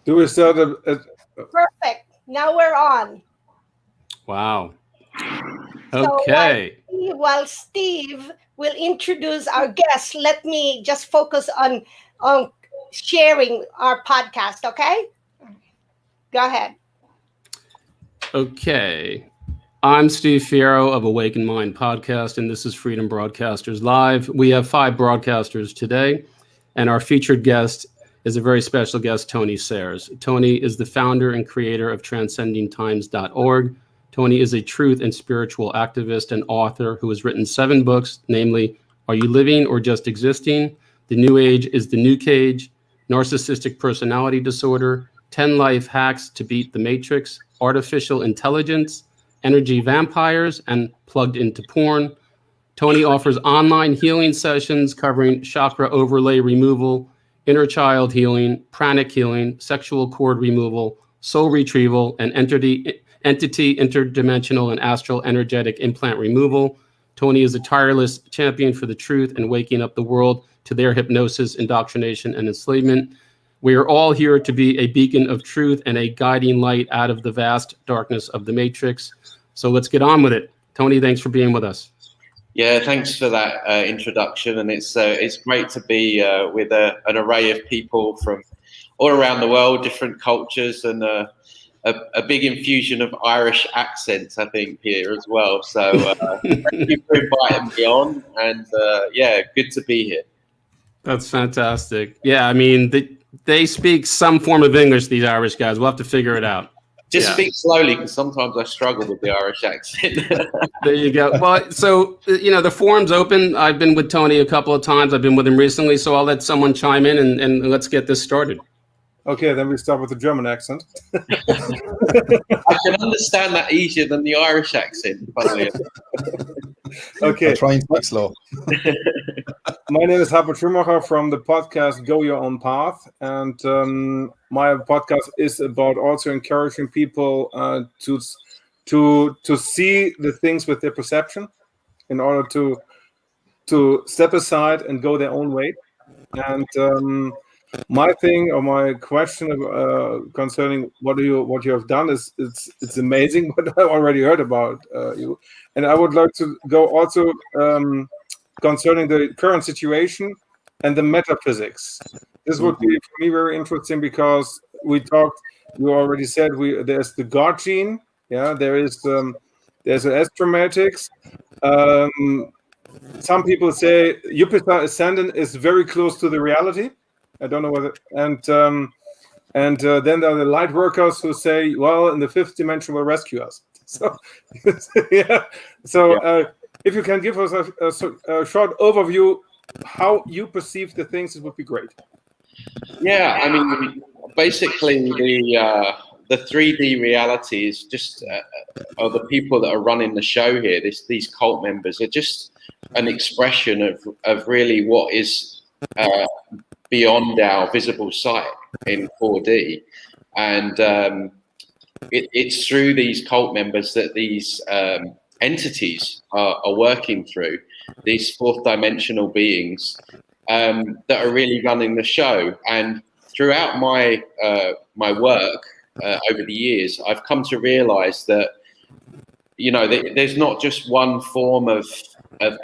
Do we start Perfect. Now we're on. Wow. So Okay. while Steve will introduce our guests, let me just focus on sharing our podcast, okay? Go ahead. Okay. I'm Steve Fierro of Awakened Mind Podcast, and this is Freedom Broadcasters Live. We have 5 broadcasters today, and our featured guest is a very special guest, Tony Sayers. Tony is the founder and creator of transcendingtimes.org. Tony is a truth and spiritual activist and author who has written 7 books, namely, Are You Living or Just Existing? The New Age is the New Cage, Narcissistic Personality Disorder, 10 Life Hacks to Beat the Matrix, Artificial Intelligence, Energy Vampires, and Plugged into Porn. Tony offers online healing sessions covering chakra overlay removal, inner child healing, pranic healing, sexual cord removal, soul retrieval, and entity interdimensional and astral energetic implant removal. Tony is a tireless champion for the truth and waking up the world to their hypnosis, indoctrination, and enslavement. We are all here to be a beacon of truth and a guiding light out of the vast darkness of the matrix. So let's get on with it. Tony, thanks for being with us. Yeah, thanks for that introduction, and it's great to be with an array of people from all around the world, different cultures, and a big infusion of Irish accents, I think, here as well. So thank you for inviting me on, and yeah, good to be here. That's fantastic. Yeah, I mean, they speak some form of English, these Irish guys. We'll have to figure it out. Just speak slowly, because sometimes I struggle with the Irish accent. There you go. Well, so, the forum's open. I've been with Tony a couple of times. I've been with him recently, so I'll let someone chime in and let's get this started. Okay, then we start with the German accent. I can understand that easier than the Irish accent, funnily enough. Okay. I'll try and speak slow. My name is Hartmut Schumacher from the podcast Go Your Own Path. And my podcast is about also encouraging people to see the things with their perception in order to step aside and go their own way. And my thing or my question concerning what you have done is it's amazing what I already heard about you, and I would like to go also concerning the current situation and the metaphysics. This would be for me very interesting because we talked. You already said there's the God gene. Yeah, there's astromatics. Some people say Jupiter ascendant is very close to the reality. I don't know whether, and then there are the light workers who say, well, in the 5th dimension will rescue us. So, yeah. So, if you can give us a short overview how you perceive the things, it would be great. Yeah, I mean, basically the 3D reality is just are the people that are running the show here. These cult members are just an expression of really what is beyond our visible sight in 4D, and it's through these cult members that these entities are working through, these 4th dimensional beings that are really running the show. And throughout my work over the years, I've come to realize that there's not just one form of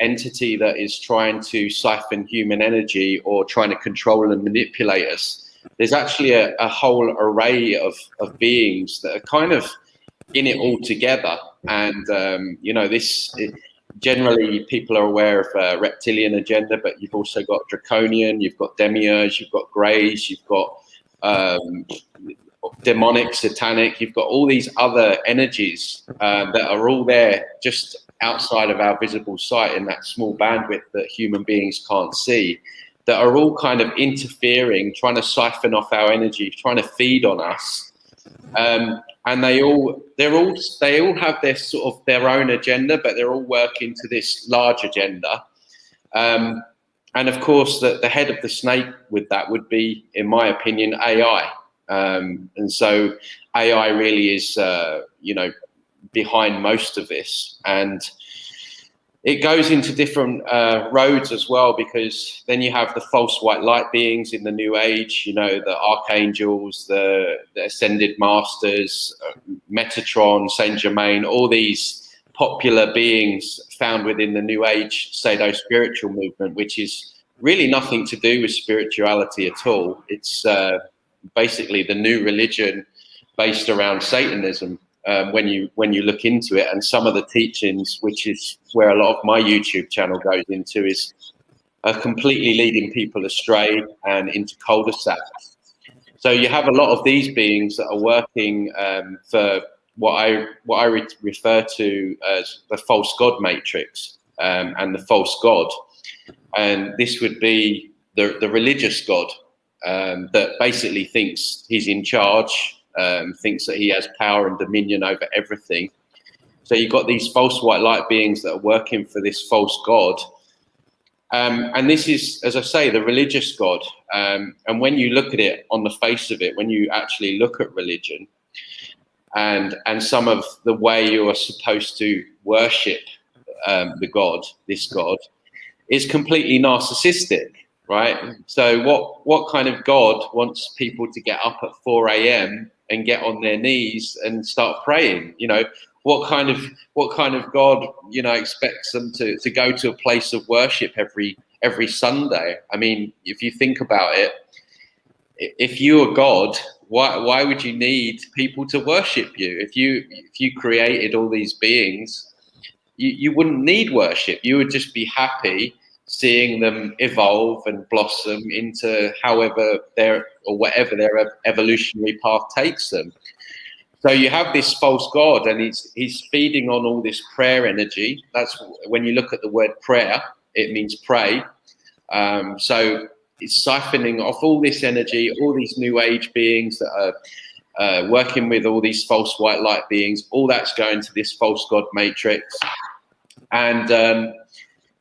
entity that is trying to siphon human energy or trying to control and manipulate us. There's actually a whole array of beings that are kind of in it all together. And, generally people are aware of reptilian agenda, but you've also got draconian, you've got demiurge, you've got greys, you've got demonic, satanic, you've got all these other energies that are all there just outside of our visible sight in that small bandwidth that human beings can't see, that are all kind of interfering, trying to siphon off our energy, trying to feed on us. And they all have their sort of their own agenda, but they're all working to this large agenda. And of course, the head of the snake with that would be, in my opinion, AI. And so AI really is, behind most of this. And it goes into different roads as well, because then you have the false white light beings in the New Age, you know, the archangels, the ascended masters, Metatron, Saint Germain, all these popular beings found within the New Age pseudo-spiritual movement, which is really nothing to do with spirituality at all. It's basically the new religion based around Satanism. When you look into it, and some of the teachings, which is where a lot of my YouTube channel goes into, is completely leading people astray and into cul-de-sacs. So you have a lot of these beings that are working for what I refer to as the false god matrix and the false god, and this would be the religious god that basically thinks he's in charge. Thinks that he has power and dominion over everything. So you've got these false white light beings that are working for this false god. And this is, as I say, the religious god. And when you look at it on the face of it, when you actually look at religion and some of the way you are supposed to worship the god, this god, is completely narcissistic. Right. So what kind of God wants people to get up at 4 a.m. and get on their knees and start praying? You know, what kind of God, you know, expects them to go to a place of worship every Sunday? I mean, if you think about it, if you are God, why would you need people to worship you? If you created all these beings, you wouldn't need worship. You would just be happy seeing them evolve and blossom into whatever their evolutionary path takes them. So you have this false god, and he's feeding on all this prayer energy. That's when you look at the word prayer, it means pray. So it's siphoning off all this energy, all these new age beings that are working with all these false white light beings. All that's going to this false god matrix,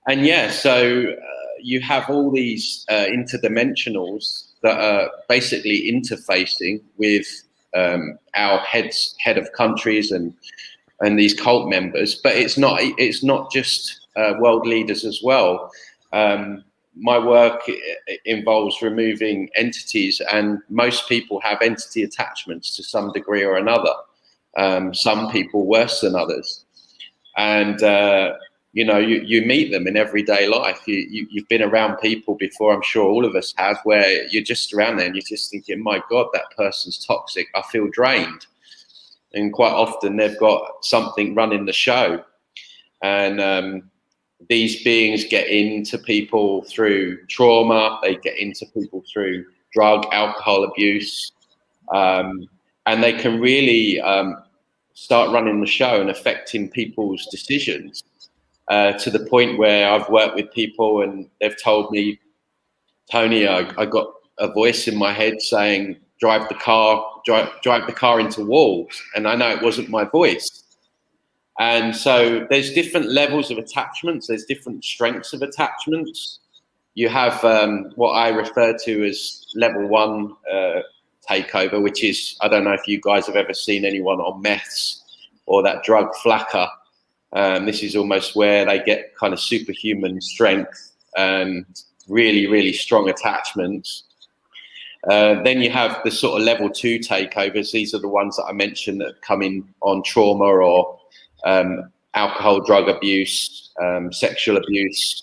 and yeah, so you have all these interdimensionals that are basically interfacing with our head of countries and these cult members. But it's not just world leaders as well. My work involves removing entities, and most people have entity attachments to some degree or another. Some people worse than others, and you know, you meet them in everyday life. You've been around people before, I'm sure all of us have, where you're just around there and you're just thinking, my God, that person's toxic. I feel drained. And quite often they've got something running the show. And these beings get into people through trauma. They get into people through drug, alcohol abuse. And they can really start running the show and affecting people's decisions. To the point where I've worked with people and they've told me, Tony, I got a voice in my head saying, drive the car into walls. And I know it wasn't my voice. And so there's different levels of attachments. There's different strengths of attachments. You have what I refer to as level 1 takeover, which is, I don't know if you guys have ever seen anyone on meths or that drug Flacker. This is almost where they get kind of superhuman strength and really, really strong attachments. Then you have the sort of level 2 takeovers. These are the ones that I mentioned that come in on trauma or alcohol, drug abuse, sexual abuse.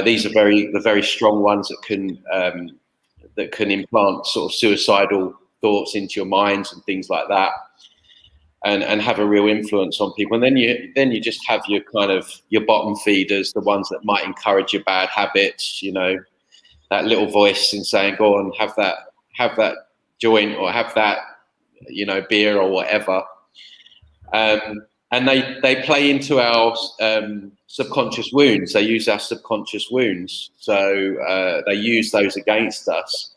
These are the very strong ones that can implant sort of suicidal thoughts into your minds and things like that. And have a real influence on people. And then you just have your kind of your bottom feeders, the ones that might encourage your bad habits, you know, that little voice and saying, go on, have that joint or have that, you know, beer or whatever. And they play into our subconscious wounds. They use our subconscious wounds. So they use those against us.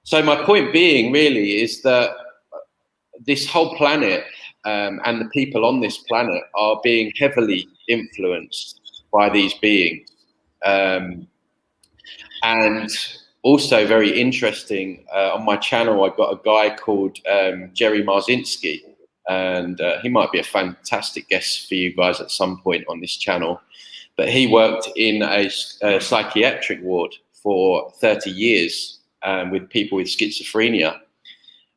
So my point being really is that this whole planet and the people on this planet are being heavily influenced by these beings. And also very interesting, on my channel, I've got a guy called Jerry Marzinski, and he might be a fantastic guest for you guys at some point on this channel. but he worked in a psychiatric ward for 30 years with people with schizophrenia.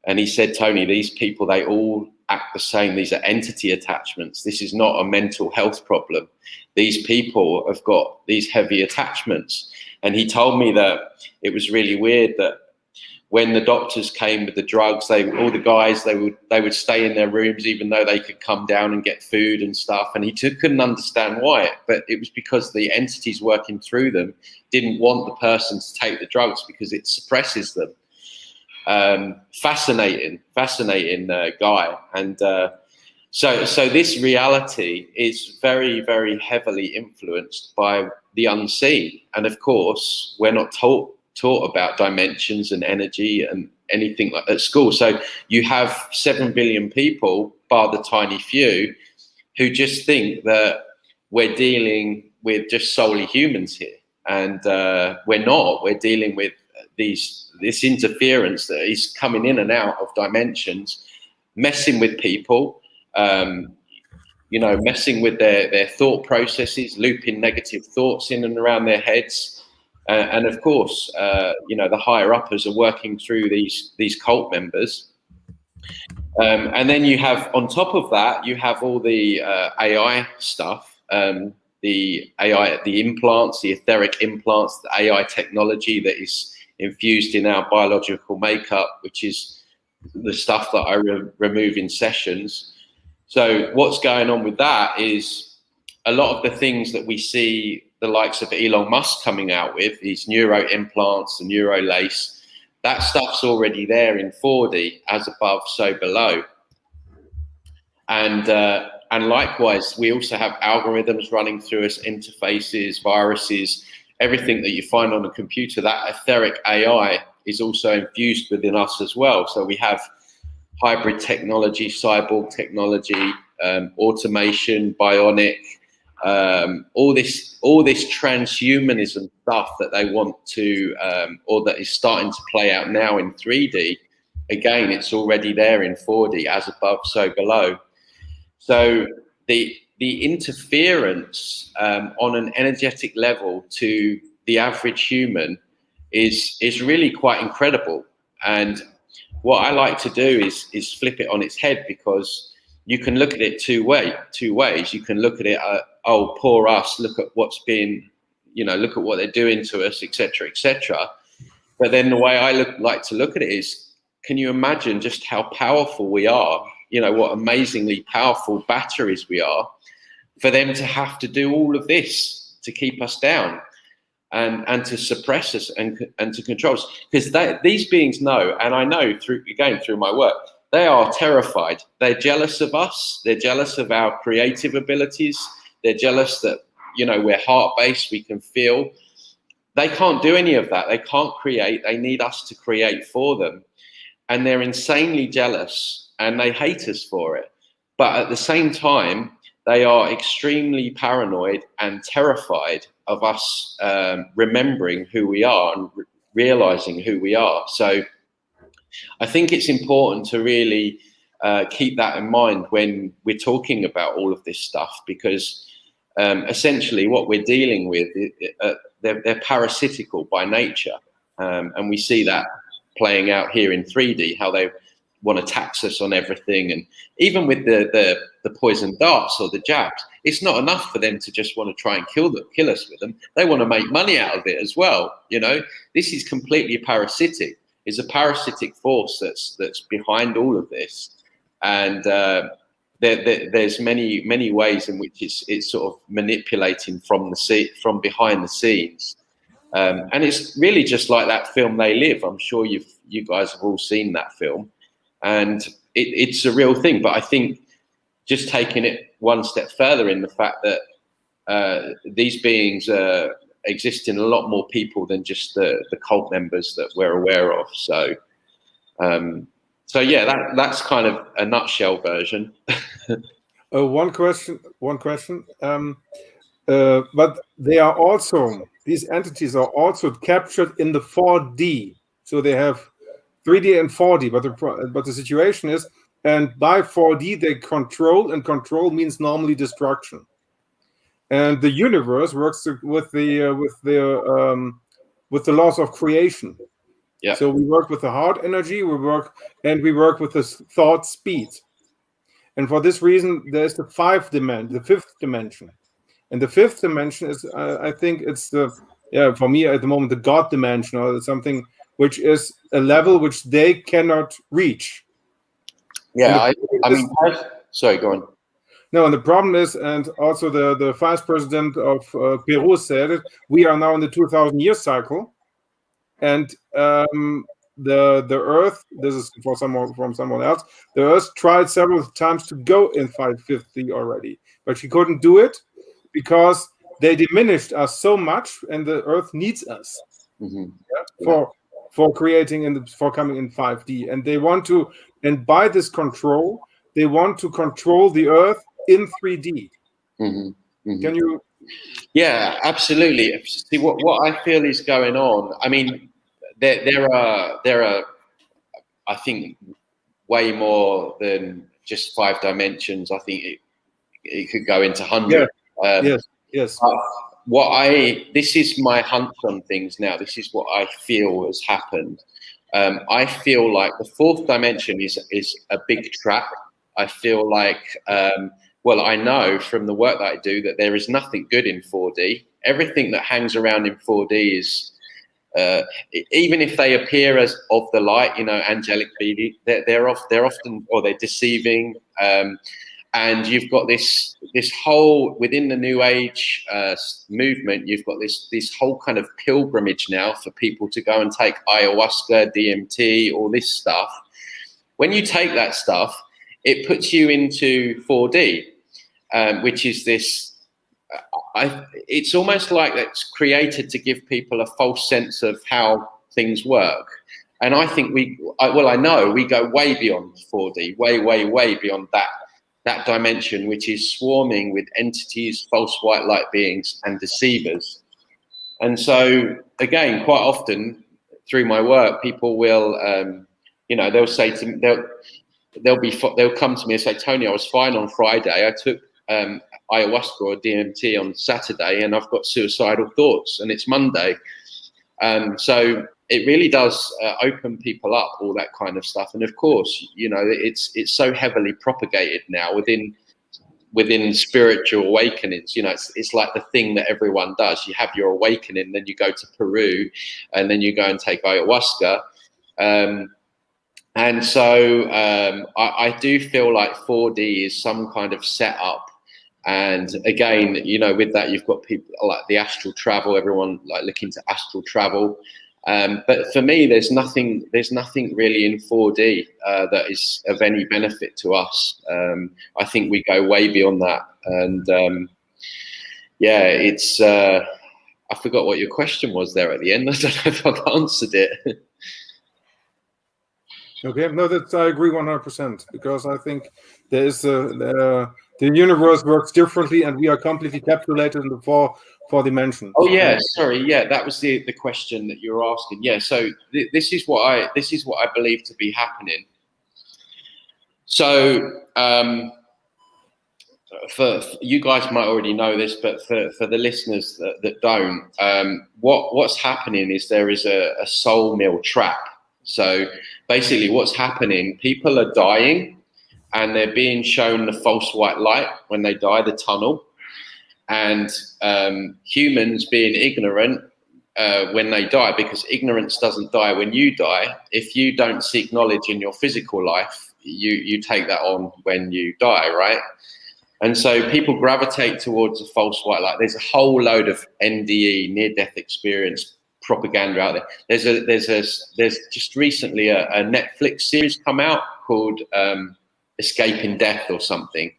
And he said, Tony, these people, they all act the same. These are entity attachments. This is not a mental health problem. These people have got these heavy attachments. And he told me that it was really weird that when the doctors came with the drugs, all the guys, they would stay in their rooms even though they could come down and get food and stuff. And he couldn't understand why, but it was because the entities working through them didn't want the person to take the drugs because it suppresses them. Fascinating guy. And so this reality is very, very heavily influenced by the unseen. And of course, we're not taught about dimensions and energy and anything like at school. So you have 7 billion people, bar the tiny few, who just think that we're dealing with just solely humans here. And we're not. We're dealing with this interference that is coming in and out of dimensions, messing with people, messing with their thought processes, looping negative thoughts in and around their heads. And of course, the higher uppers are working through these cult members. And then you have, on top of that, you have all the AI stuff, the AI, the implants, the etheric implants, the AI technology that is infused in our biological makeup, which is the stuff that I remove in sessions. So what's going on with that is a lot of the things that we see the likes of Elon Musk coming out with, these neuro implants, the neuro lace, that stuff's already there in 4D, as above, so below. And likewise, we also have algorithms running through us, interfaces, viruses, everything that you find on a computer. That etheric AI is also infused within us as well. So we have hybrid technology, cyborg technology, automation, bionic, all this transhumanism stuff that they want to, or that is starting to play out now in 3D. Again, it's already there in 4D, as above, so below. So the interference on an energetic level to the average human is really quite incredible. And what I like to do is flip it on its head, because you can look at it two ways. You can look at it, oh, poor us, look at what's been, look at what they're doing to us, etc., etc. But then the way I like to look at it is, can you imagine just how powerful we are? What amazingly powerful batteries we are, for them to have to do all of this to keep us down and to suppress us and to control us. Because these beings know, and I know through my work, they are terrified. They're jealous of us. They're jealous of our creative abilities. They're jealous that, we're heart-based, we can feel. They can't do any of that. They can't create. They need us to create for them. And they're insanely jealous, and they hate us for it. But at the same time, they are extremely paranoid and terrified of us remembering who we are and realizing who we are. So I think it's important to really keep that in mind when we're talking about all of this stuff, because essentially what we're dealing with, they're parasitical by nature. And we see that playing out here in 3D, how they want to tax us on everything. And even with the poison darts or the jabs, it's not enough for them to just want to try and kill us with them. They want to make money out of it as well. This is completely parasitic. It's a parasitic force that's behind all of this. And there's many ways in which it's sort of manipulating from behind the scenes. And it's really just like that film They Live. I'm sure you guys have all seen that film, and it's a real thing. But I think just taking it one step further in the fact that these beings exist in a lot more people than just the cult members that we're aware of. So yeah, that's kind of a nutshell version. One question. But they are also, these entities are also captured in the 4D. So they have 3D and 4D, but the situation is, and by 4D they control, and control means normally destruction. and the universe works with the laws of creation. Yeah. So we work with the heart energy, we work with the thought speed. And for this reason, there's the fifth dimension. And the fifth dimension is, I think it's for me at the moment, the God dimension, or something which is a level which they cannot reach. Yeah, sorry, go on. No, and the problem is, and also the vice president of Peru said it, we are now in the 2,000-year cycle, and the Earth, this is from someone else, the Earth tried several times to go in 550 already, but she couldn't do it because they diminished us so much, and the Earth needs us for creating for coming in 5D, and they want to, and by this control, they want to control the Earth in 3D. Can you? Yeah, absolutely. See, what I feel is going on. I mean, there are I think way more than just 5 dimensions. I think it could go into hundreds. Yes. This is my hunch on things now. This is what I feel has happened. I feel like the 4th dimension is a big trap. I feel like, I know from the work that I do that there is nothing good in 4D. Everything that hangs around in 4D is, even if they appear as of the light, angelic being, they're often deceiving. And you've got this whole, within the New Age movement, you've got this whole kind of pilgrimage now for people to go and take ayahuasca, DMT, all this stuff. When you take that stuff, it puts you into 4D, which is this. It's almost like it's created to give people a false sense of how things work. And I think I know we go way beyond 4D, way beyond that dimension, which is swarming with entities, false white light beings, and deceivers. And so, again, quite often through my work, people will, they'll say to me, they'll come to me and say, Tony, I was fine on Friday. I took ayahuasca or DMT on Saturday, and I've got suicidal thoughts, and it's Monday. So it really does open people up, all that kind of stuff. And of course, it's so heavily propagated now within spiritual awakenings. It's like the thing that everyone does. You have your awakening, then you go to Peru, and then you go and take ayahuasca. And so I do feel like 4D is some kind of setup. And again, with that, you've got people like the astral travel, everyone like looking to astral travel. But for me, there's nothing really in 4D that is of any benefit to us. I think we go way beyond that. And it's, I forgot what your question was there at the end. I don't know if I've answered it. Okay, no, I agree 100%, because I think there is the universe works differently, and we are completely capsulated in the four dimensions. Oh yeah, sorry, yeah, that was the question that you were asking. Yeah, so this is what I believe to be happening. So for you guys might already know this, but for the listeners that don't, what's happening is there is a soul mill trap. So basically what's happening, people are dying and they're being shown the false white light when they die, the tunnel, and humans being ignorant when they die, because ignorance doesn't die when you die. If you don't seek knowledge in your physical life, you take that on when you die, right? And so people gravitate towards a false white light. There's a whole load of NDE, near-death experience propaganda out there. There's just recently a Netflix series come out called Escaping Death or something.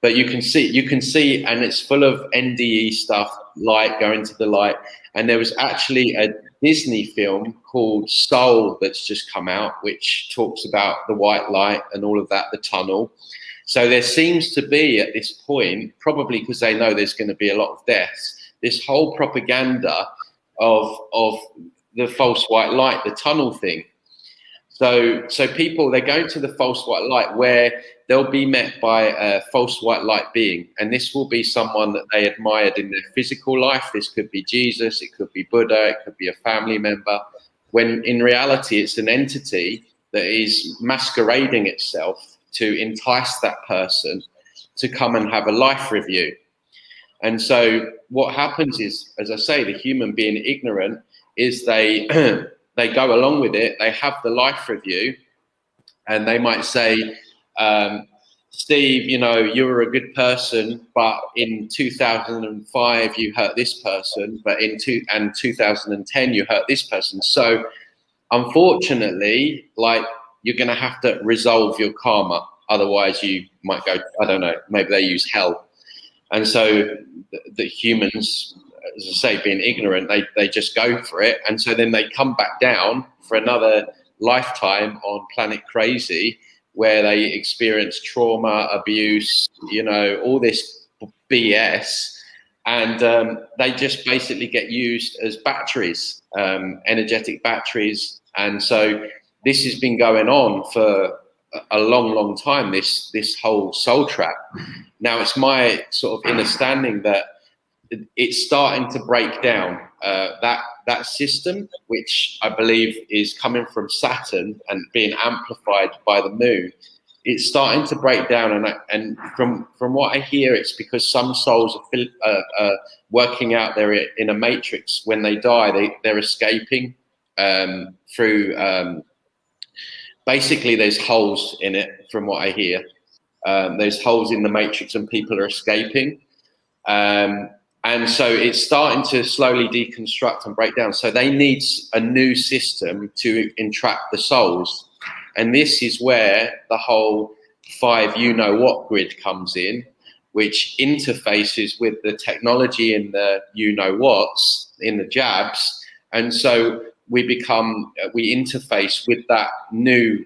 But you can see, and it's full of NDE stuff, light going to the light. And there was actually a Disney film called Soul that's just come out, which talks about the white light and all of that, the tunnel. So there seems to be at this point, probably because they know there's going to be a lot of deaths, this whole propaganda of the false white light, the tunnel thing. So people, they're going to the false white light where they'll be met by a false white light being. And this will be someone that they admired in their physical life. This could be Jesus, it could be Buddha, it could be a family member. When in reality, it's an entity that is masquerading itself to entice that person to come and have a life review. And so what happens is, as I say, the human being ignorant is they they go along with it. They have the life review, and they might say, Steve, you know, you were a good person, but in 2005 you hurt this person, but in 2010 you hurt this person. So unfortunately, like, you're going to have to resolve your karma. Otherwise you might go, I don't know, maybe they use hell. And so the humans, as I say, being ignorant, they just go for it. And so then they come back down for another lifetime on planet Crazy, where they experience trauma, abuse, you know, all this BS. And they just basically get used as batteries, energetic batteries. And so this has been going on for a long, long time, this whole soul trap. Now, it's my sort of understanding that it's starting to break down that system, which I believe is coming from Saturn and being amplified by the moon. It's starting to break down, and from what I hear, it's because some souls are working out there in a matrix. When they die, they're escaping through. Basically, there's holes in it, from what I hear. There's holes in the matrix, and people are escaping. And so it's starting to slowly deconstruct and break down. So they need a new system to entrap the souls. And this is where the whole 5 you-know-what grid comes in, which interfaces with the technology in the you-know-whats, in the jabs. And so we interface with that new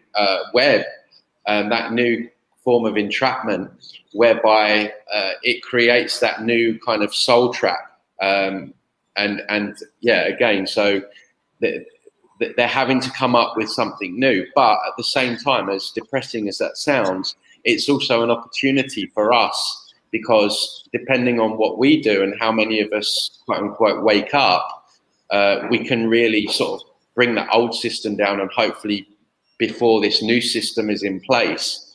web, and that new form of entrapment, whereby it creates that new kind of soul trap. And yeah, again, so they're having to come up with something new. But at the same time, as depressing as that sounds, it's also an opportunity for us, because depending on what we do and how many of us, quote unquote, wake up, we can really sort of bring the old system down, and hopefully before this new system is in place.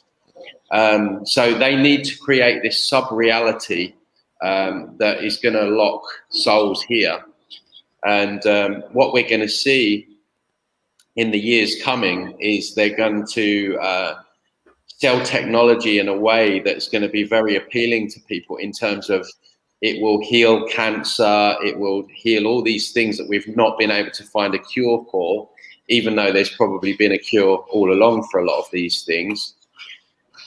So they need to create this sub-reality that is going to lock souls here. And what we're going to see in the years coming is they're going to sell technology in a way that's going to be very appealing to people, in terms of it will heal cancer, it will heal all these things that we've not been able to find a cure for, even though there's probably been a cure all along for a lot of these things.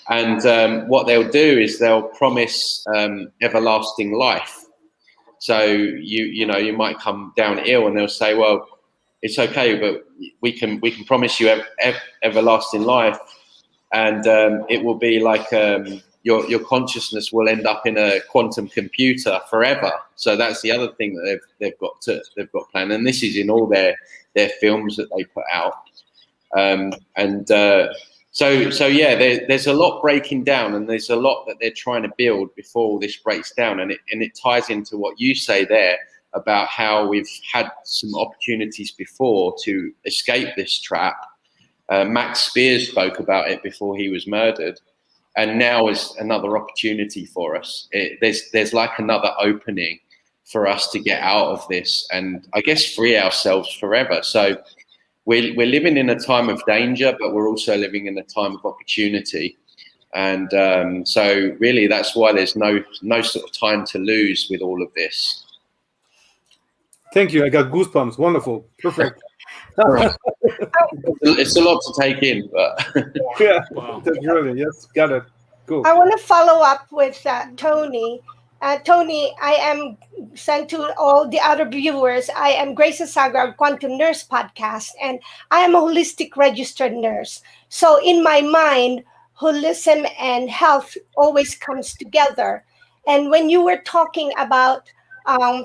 And what they'll do is they'll promise everlasting life. So you might come down ill, and they'll say, well, it's okay, but we can promise you everlasting life, and it will be like your consciousness will end up in a quantum computer forever. So that's the other thing that they've got planned, and this is in all their films that they put out. So yeah, there's a lot breaking down, and there's a lot that they're trying to build before all this breaks down, and it ties into what you say there about how we've had some opportunities before to escape this trap. Max Spears spoke about it before he was murdered, and now is another opportunity for us. There's like another opening for us to get out of this, and I guess free ourselves forever. So we're living in a time of danger, but we're also living in a time of opportunity. And so really that's why there's no sort of time to lose with all of this. Thank you. I got goosebumps. Wonderful. Perfect. It's a lot to take in, but yeah, Wow. that's really, yes, got it. Cool. I want to follow up with Tony. Tony, I am sent to all the other viewers. I am Grace Asagra, Quantum Nurse Podcast, and I am a holistic registered nurse. So in my mind, holism and health always comes together. And when you were talking about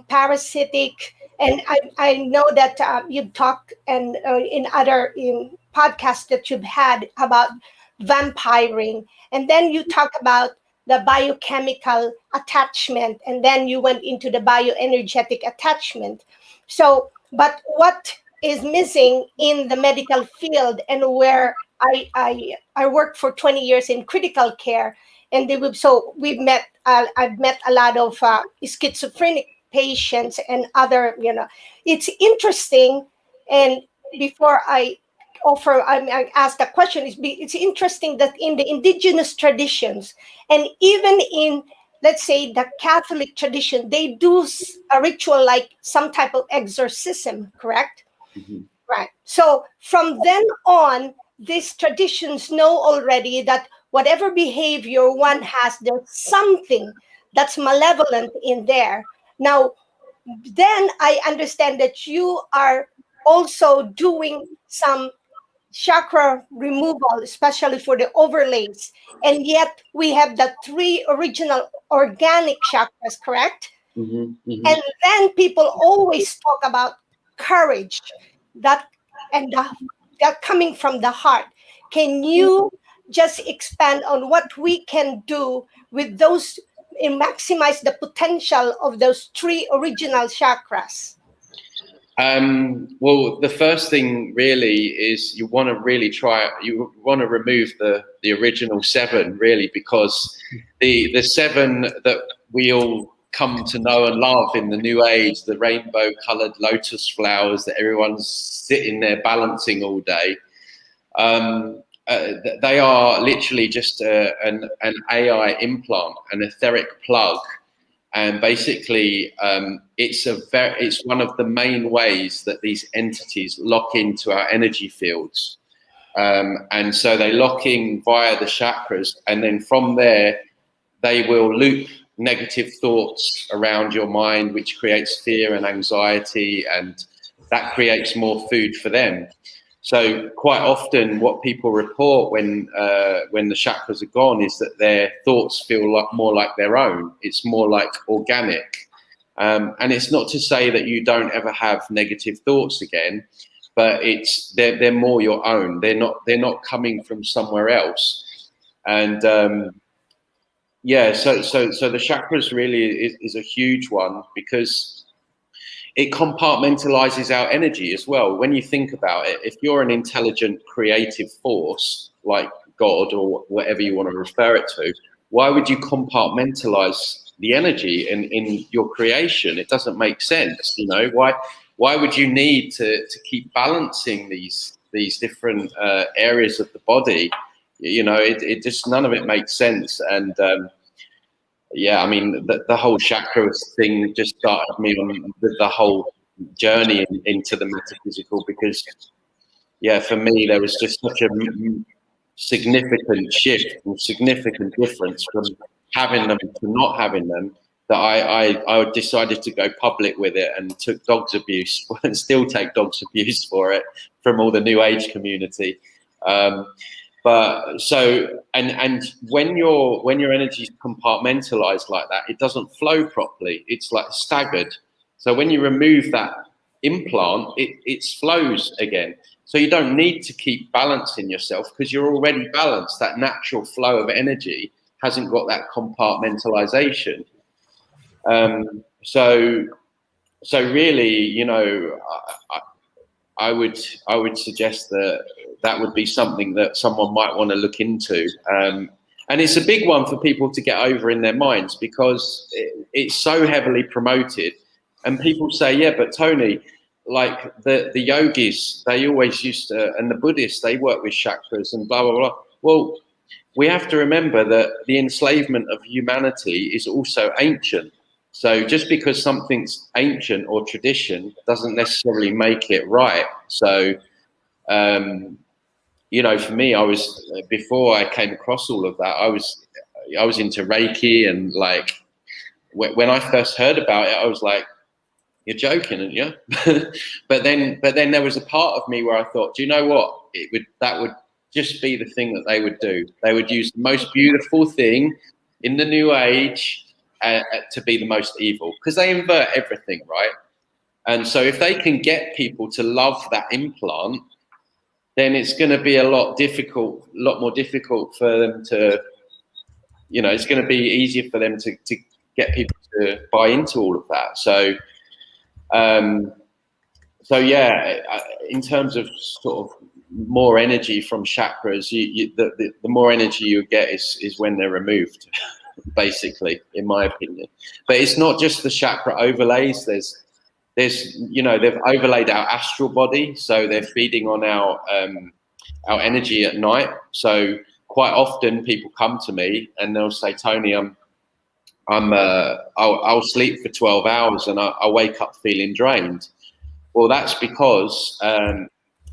parasitic, and I know that you've talked and in podcasts that you've had about vampiring, and then you talk about the biochemical attachment, and then you went into the bioenergetic attachment. So, but what is missing in the medical field, and where I worked for 20 years in critical care, and we've met. I've met a lot of schizophrenic patients and other. It's interesting. And before I ask the question, it's interesting that in the indigenous traditions, and even in, let's say, the Catholic tradition, they do a ritual like some type of exorcism, correct? Mm-hmm. Right. So from then on, these traditions know already that whatever behavior one has, there's something that's malevolent in there. Now, then I understand that you are also doing some chakra removal, especially for the overlays. And yet we have the 3 original organic chakras, correct? Mm-hmm. Mm-hmm. And then people always talk about courage, that coming from the heart. Can you just expand on what we can do with those and maximize the potential of those 3 original chakras? Well, the first thing really is you want to remove the original 7, really, because the 7 that we all come to know and love in the new age, the rainbow colored lotus flowers that everyone's sitting there balancing all day, they are literally just an AI implant, an etheric plug. And basically, it's one of the main ways that these entities lock into our energy fields. And so they lock in via the chakras, and then from there, they will loop negative thoughts around your mind, which creates fear and anxiety, and that creates more food for them. So quite often what people report when the chakras are gone is that their thoughts feel more like their own. It's more like organic. And it's not to say that you don't ever have negative thoughts again, but they're more your own. They're not coming from somewhere else. And so the chakras really is a huge one, because it compartmentalizes our energy as well. When you think about it, if you're an intelligent, creative force like God or whatever you want to refer it to, why would you compartmentalize the energy in your creation? It doesn't make sense, Why would you need to keep balancing these different areas of the body? It just, none of it makes sense. And I mean, the whole chakras thing just started me on the whole journey into the metaphysical, because, for me, there was just such a significant shift and significant difference from having them to not having them, that I decided to go public with it, and took dogs abuse and still take dogs abuse for it from all the new age community. But so, and when your energy is compartmentalized like that, it doesn't flow properly. It's like staggered. So when you remove that implant, it flows again. So you don't need to keep balancing yourself, because you're already balanced. That natural flow of energy hasn't got that compartmentalization. So really, I would suggest that would be something that someone might want to look into. And it's a big one for people to get over in their minds, because it's so heavily promoted. And people say, yeah, but Tony, like the yogis, they always used to, and the Buddhists, they work with chakras and blah, blah, blah. Well, we have to remember that the enslavement of humanity is also ancient. So just because something's ancient or tradition doesn't necessarily make it right. So, for me, before I came across all of that, I was into Reiki, and like when I first heard about it, I was like, you're joking, aren't you? but then there was a part of me where I thought, do you know what? That would just be the thing that they would do. They would use the most beautiful thing in the new age to be the most evil, because they invert everything, right? And so if they can get people to love that implant, then it's going to be a lot more difficult for them to, it's going to be easier for them to get people to buy into all of that. So, yeah, in terms of sort of more energy from chakras, the more energy you get is when they're removed, basically, in my opinion. But it's not just the chakra overlays. There's they've overlaid our astral body, so they're feeding on our energy at night. So quite often people come to me and they'll say, Tony, I'll sleep for 12 hours and I wake up feeling drained. Well, that's because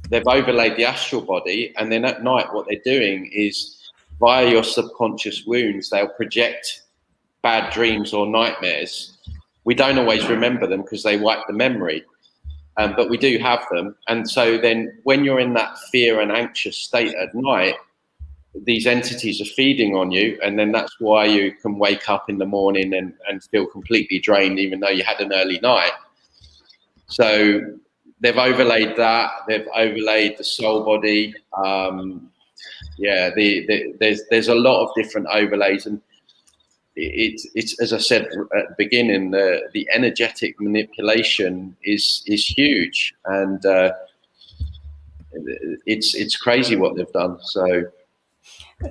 they've overlaid the astral body, and then at night what they're doing is, via your subconscious wounds, they'll project bad dreams or nightmares. We don't always remember them because they wipe the memory, but we do have them. And so then when you're in that fear and anxious state at night, these entities are feeding on you, and then that's why you can wake up in the morning and feel completely drained even though you had an early night. So they've overlaid that. They've overlaid the soul body. There's a lot of different overlays, and it's as I said at the beginning, the energetic manipulation is huge, and it's crazy what they've done. So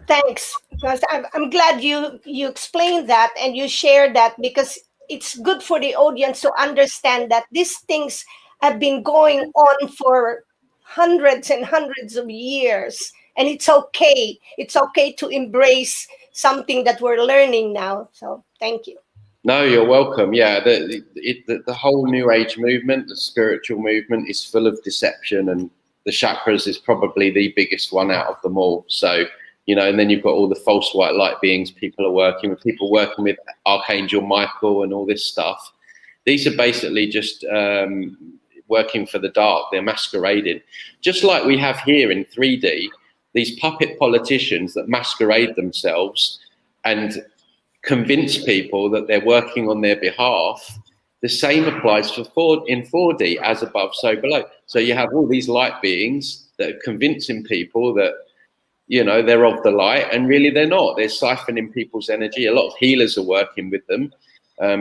thanks, because I'm glad you explained that and you shared that, because it's good for the audience to understand that these things have been going on for hundreds and hundreds of years, and it's okay. It's okay to embrace something that we're learning now. So thank you. No, you're welcome. Yeah, the whole New Age movement, the spiritual movement, is full of deception, and the chakras is probably the biggest one out of them all. So, and then you've got all the false white light beings people working with Archangel Michael and all this stuff. These are basically just working for the dark. They're masquerading. Just like we have here in 3D, these puppet politicians that masquerade themselves and convince people that they're working on their behalf. The same applies for in 4D, as above, so below. So you have all these light beings that are convincing people that, they're of the light, and really they're not. They're siphoning people's energy. A lot of healers are working with them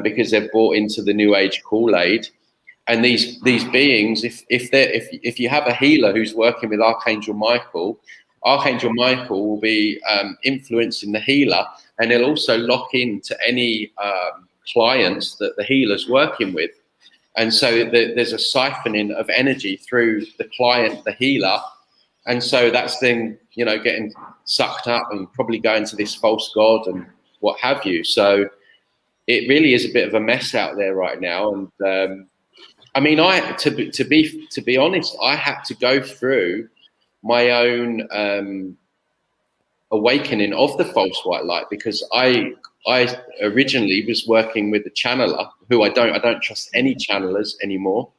because they've bought into the New Age Kool-Aid. And these beings, if you have a healer who's working with Archangel Michael will be influencing the healer, and he'll also lock into any clients that the healer's working with. And so there's a siphoning of energy through the client, the healer. And so that's then, getting sucked up and probably going to this false god and what have you. So it really is a bit of a mess out there right now. And I mean, to be honest, I had to go through my own awakening of the false white light, because I originally was working with a channeler who I don't trust any channelers anymore.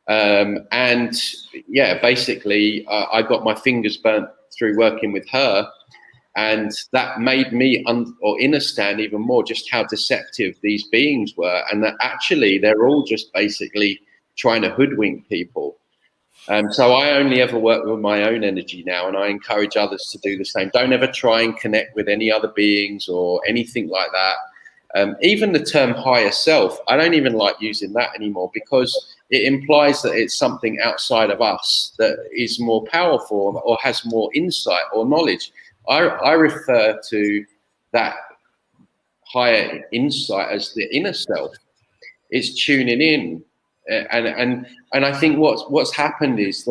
And yeah, basically I got my fingers burnt through working with her, and that made me understand even more just how deceptive these beings were, and that actually they're all just basically trying to hoodwink people. So I only ever work with my own energy now, and I encourage others to do the same. Don't ever try and connect with any other beings or anything like that. Even the term higher self, I don't even like using that anymore, because it implies that it's something outside of us that is more powerful or has more insight or knowledge. I refer to that higher insight as the inner self. It's tuning in. And I think what's happened is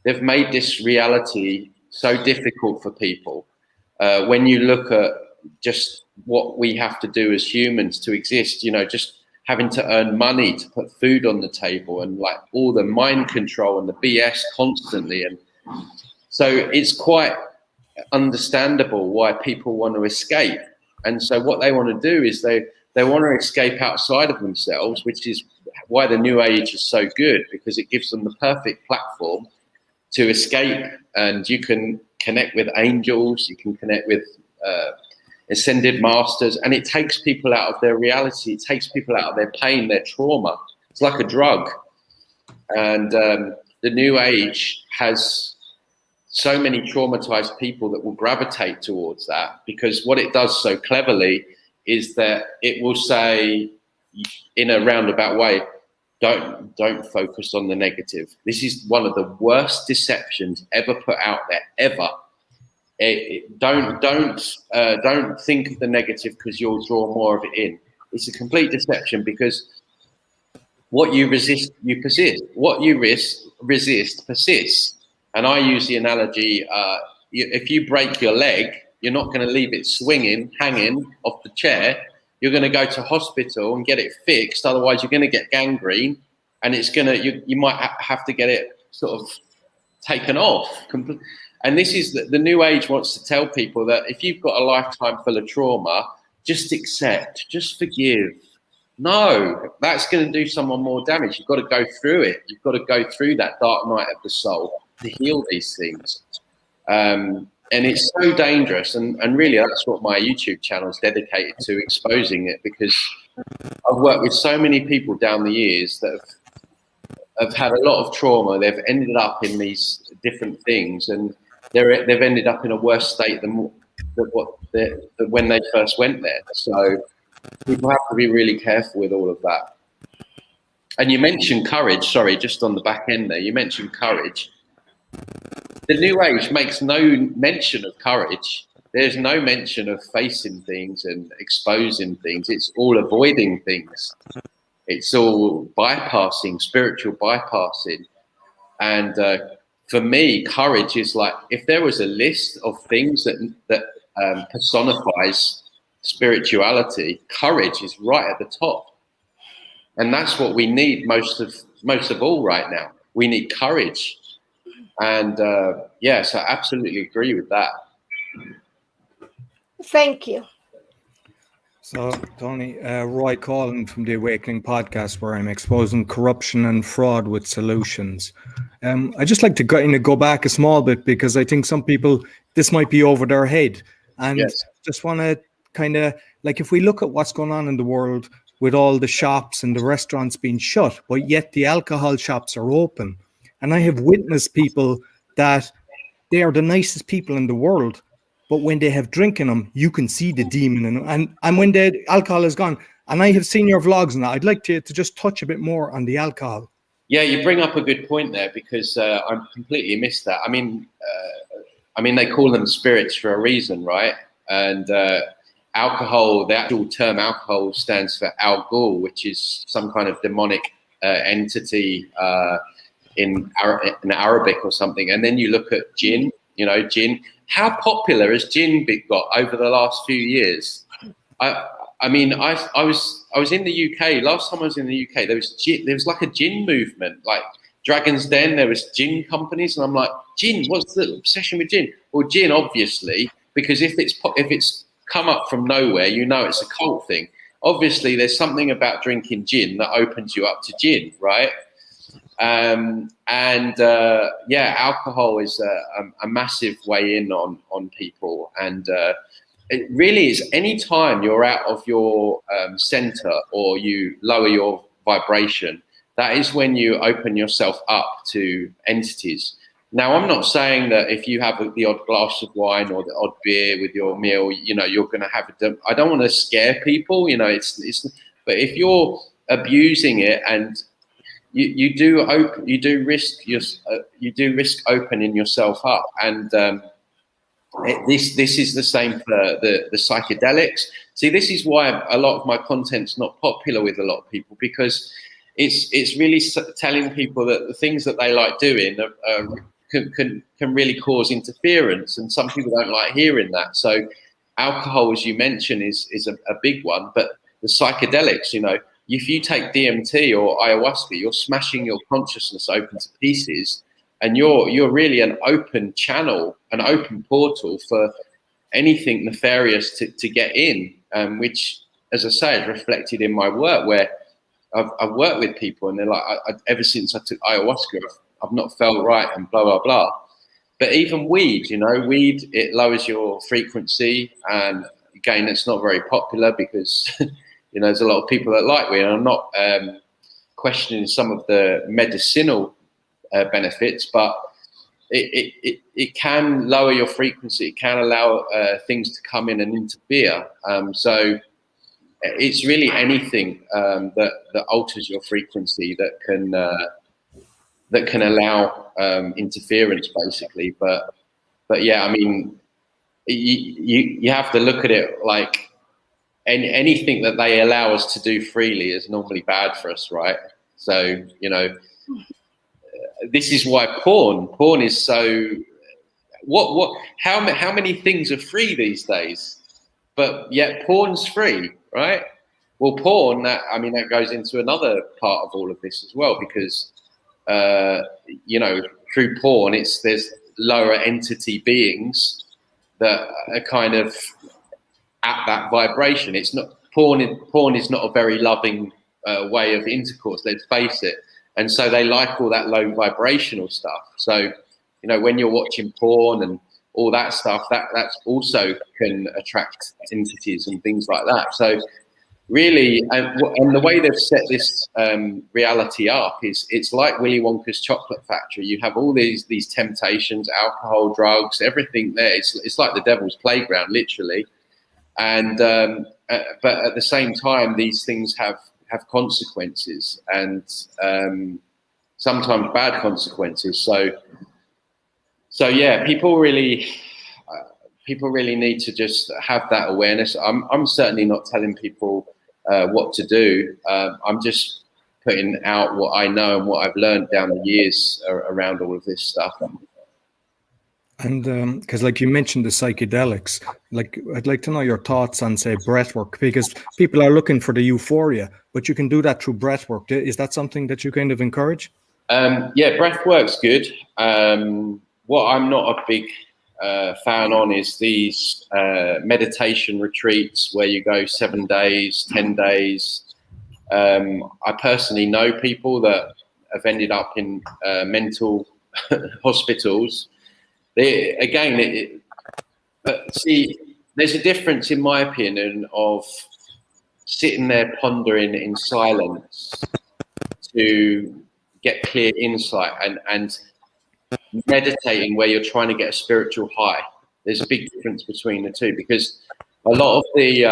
they've made this reality so difficult for people. When you look at just what we have to do as humans to exist, just having to earn money to put food on the table, and like all the mind control and the BS constantly. And so it's quite understandable why people want to escape. And so what they want to do is they want to escape outside of themselves, which is why the New Age is so good, because it gives them the perfect platform to escape. And you can connect with angels, you can connect with ascended masters, and it takes people out of their reality. It takes people out of their pain, their trauma. It's like a drug. And the New Age has so many traumatized people that will gravitate towards that, because what it does so cleverly is that it will say in a roundabout way, don't focus on the negative. This is one of the worst deceptions ever put out there, ever. Don't think of the negative, because you'll draw more of it in. It's a complete deception, because what you resist, you persist. What you resist persists. And I use the analogy, if you break your leg, you're not going to leave it swinging, hanging off the chair. You're going to go to hospital and get it fixed. Otherwise, you're going to get gangrene, and it's going to, you might have to get it sort of taken off. And this is the New Age wants to tell people that if you've got a lifetime full of trauma, just accept, just forgive. No, that's going to do someone more damage. You've got to go through it. You've got to go through that dark night of the soul to heal these things. And it's so dangerous. And really, that's what my YouTube channel is dedicated to, exposing it, because I've worked with so many people down the years that have had a lot of trauma. They've ended up in these different things, and they've ended up in a worse state than when they first went there. So people have to be really careful with all of that. And you mentioned courage. Sorry, just on the back end there, you mentioned courage. The New Age makes no mention of courage. There's no mention of facing things and exposing things. It's all avoiding things. It's all bypassing, spiritual bypassing. And for me, courage is like, if there was a list of things that personifies spirituality, courage is right at the top. And that's what we need most of all right now. We need courage. And yes, I absolutely agree with that. Thank you. So, Tony, Roy calling from the Awakening podcast, where I'm exposing corruption and fraud with solutions. I just like to go back a small bit, because I think some people, this might be over their head. And Yes. just want to kind of, like, if we look at what's going on in the world with all the shops and the restaurants being shut, but yet the alcohol shops are open. And I have witnessed people that they are the nicest people in the world, but when they have drink in them, you can see the demon in them. And when the alcohol is gone, and I have seen your vlogs and that, I'd like to just touch a bit more on the alcohol. Yeah, you bring up a good point there, because I completely missed that. I mean, they call them spirits for a reason, right? And alcohol, the actual term alcohol stands for Al Ghul, which is some kind of demonic entity in Arabic or something. And then you look at gin, gin. How popular has gin got over the last few years? I was in the UK. Last time I was in the UK, there was like a gin movement, like Dragon's Den. There was gin companies, and I'm like, gin. What's the obsession with gin? Well, gin, obviously, because if it's come up from nowhere, it's a cult thing. Obviously, there's something about drinking gin that opens you up to gin, right? Alcohol is a massive way in on people, and it really is. Any time you're out of your center, or you lower your vibration, that is when you open yourself up to entities. Now, I'm not saying that if you have the odd glass of wine or the odd beer with your meal, you're going to have it. I don't want to scare people, but if you're abusing it, and you do risk opening yourself up, and this is the same for the psychedelics. See, this is why a lot of my content's not popular with a lot of people, because it's really telling people that the things that they like doing can really cause interference, and some people don't like hearing that. So alcohol, as you mentioned, is a big one, but the psychedelics, if you take DMT or ayahuasca, you're smashing your consciousness open to pieces, and you're really an open channel, an open portal for anything nefarious to get in, which, as I say, is reflected in my work, where I've worked with people, and they're like, ever since I took ayahuasca, I've not felt right, and blah, blah, blah. But even weed, weed, it lowers your frequency, and again, it's not very popular because there's a lot of people that like weed, and I'm not questioning some of the medicinal benefits, but it can lower your frequency. It can allow things to come in and interfere. So it's really anything that alters your frequency that can allow interference, basically. But yeah, I mean, you have to look at it like anything that they allow us to do freely is normally bad for us, right? So, you know, this is why porn is so, how many things are free these days, but yet porn's free, right? Well, porn, that goes into another part of all of this as well, because, you know, through porn, there's lower entity beings that are kind of at that vibration. It's not porn is not a very loving way of intercourse, let's face it. And so they like all that low vibrational stuff. So, you know, when you're watching porn and all that stuff, that's also can attract entities and things like that. So really, and the way they've set this reality up is it's like Willy Wonka's chocolate factory. You have all these temptations, alcohol, drugs, everything there. It's like the devil's playground, literally. And but at the same time, these things have consequences, and sometimes bad consequences. So yeah, people really need to just have that awareness. I'm certainly not telling people what to do. I'm just putting out what I know and what I've learned down the years around all of this stuff. And because like you mentioned the psychedelics, like I'd like to know your thoughts on, say, breath work, because people are looking for the euphoria, but you can do that through breath work. Is that something that you kind of encourage? Yeah, breath work's good. What I'm not a big fan on is these meditation retreats where you go 7 days, 10 days. I personally know people that have ended up in mental hospitals. See, there's a difference, in my opinion, of sitting there pondering in silence to get clear insight and meditating where you're trying to get a spiritual high. There's a big difference between the two, because a lot of the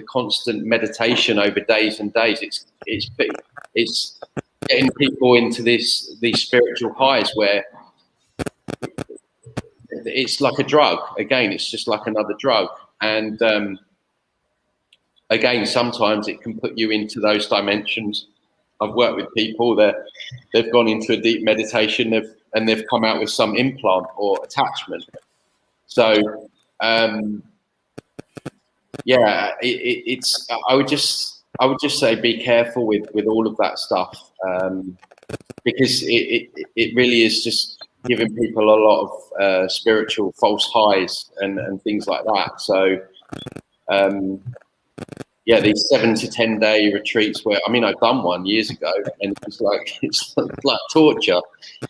constant meditation over days and days, it's getting people into these spiritual highs where it's like a drug. Again, it's just like another drug. And again, sometimes it can put you into those dimensions. I've worked with people that they've gone into a deep meditation and they've come out with some implant or attachment. So yeah, I would just say be careful with all of that stuff, because it really is just giving people a lot of spiritual false highs and things like that. So yeah, these 7 to 10 day retreats where, I've done one years ago, and it's like torture.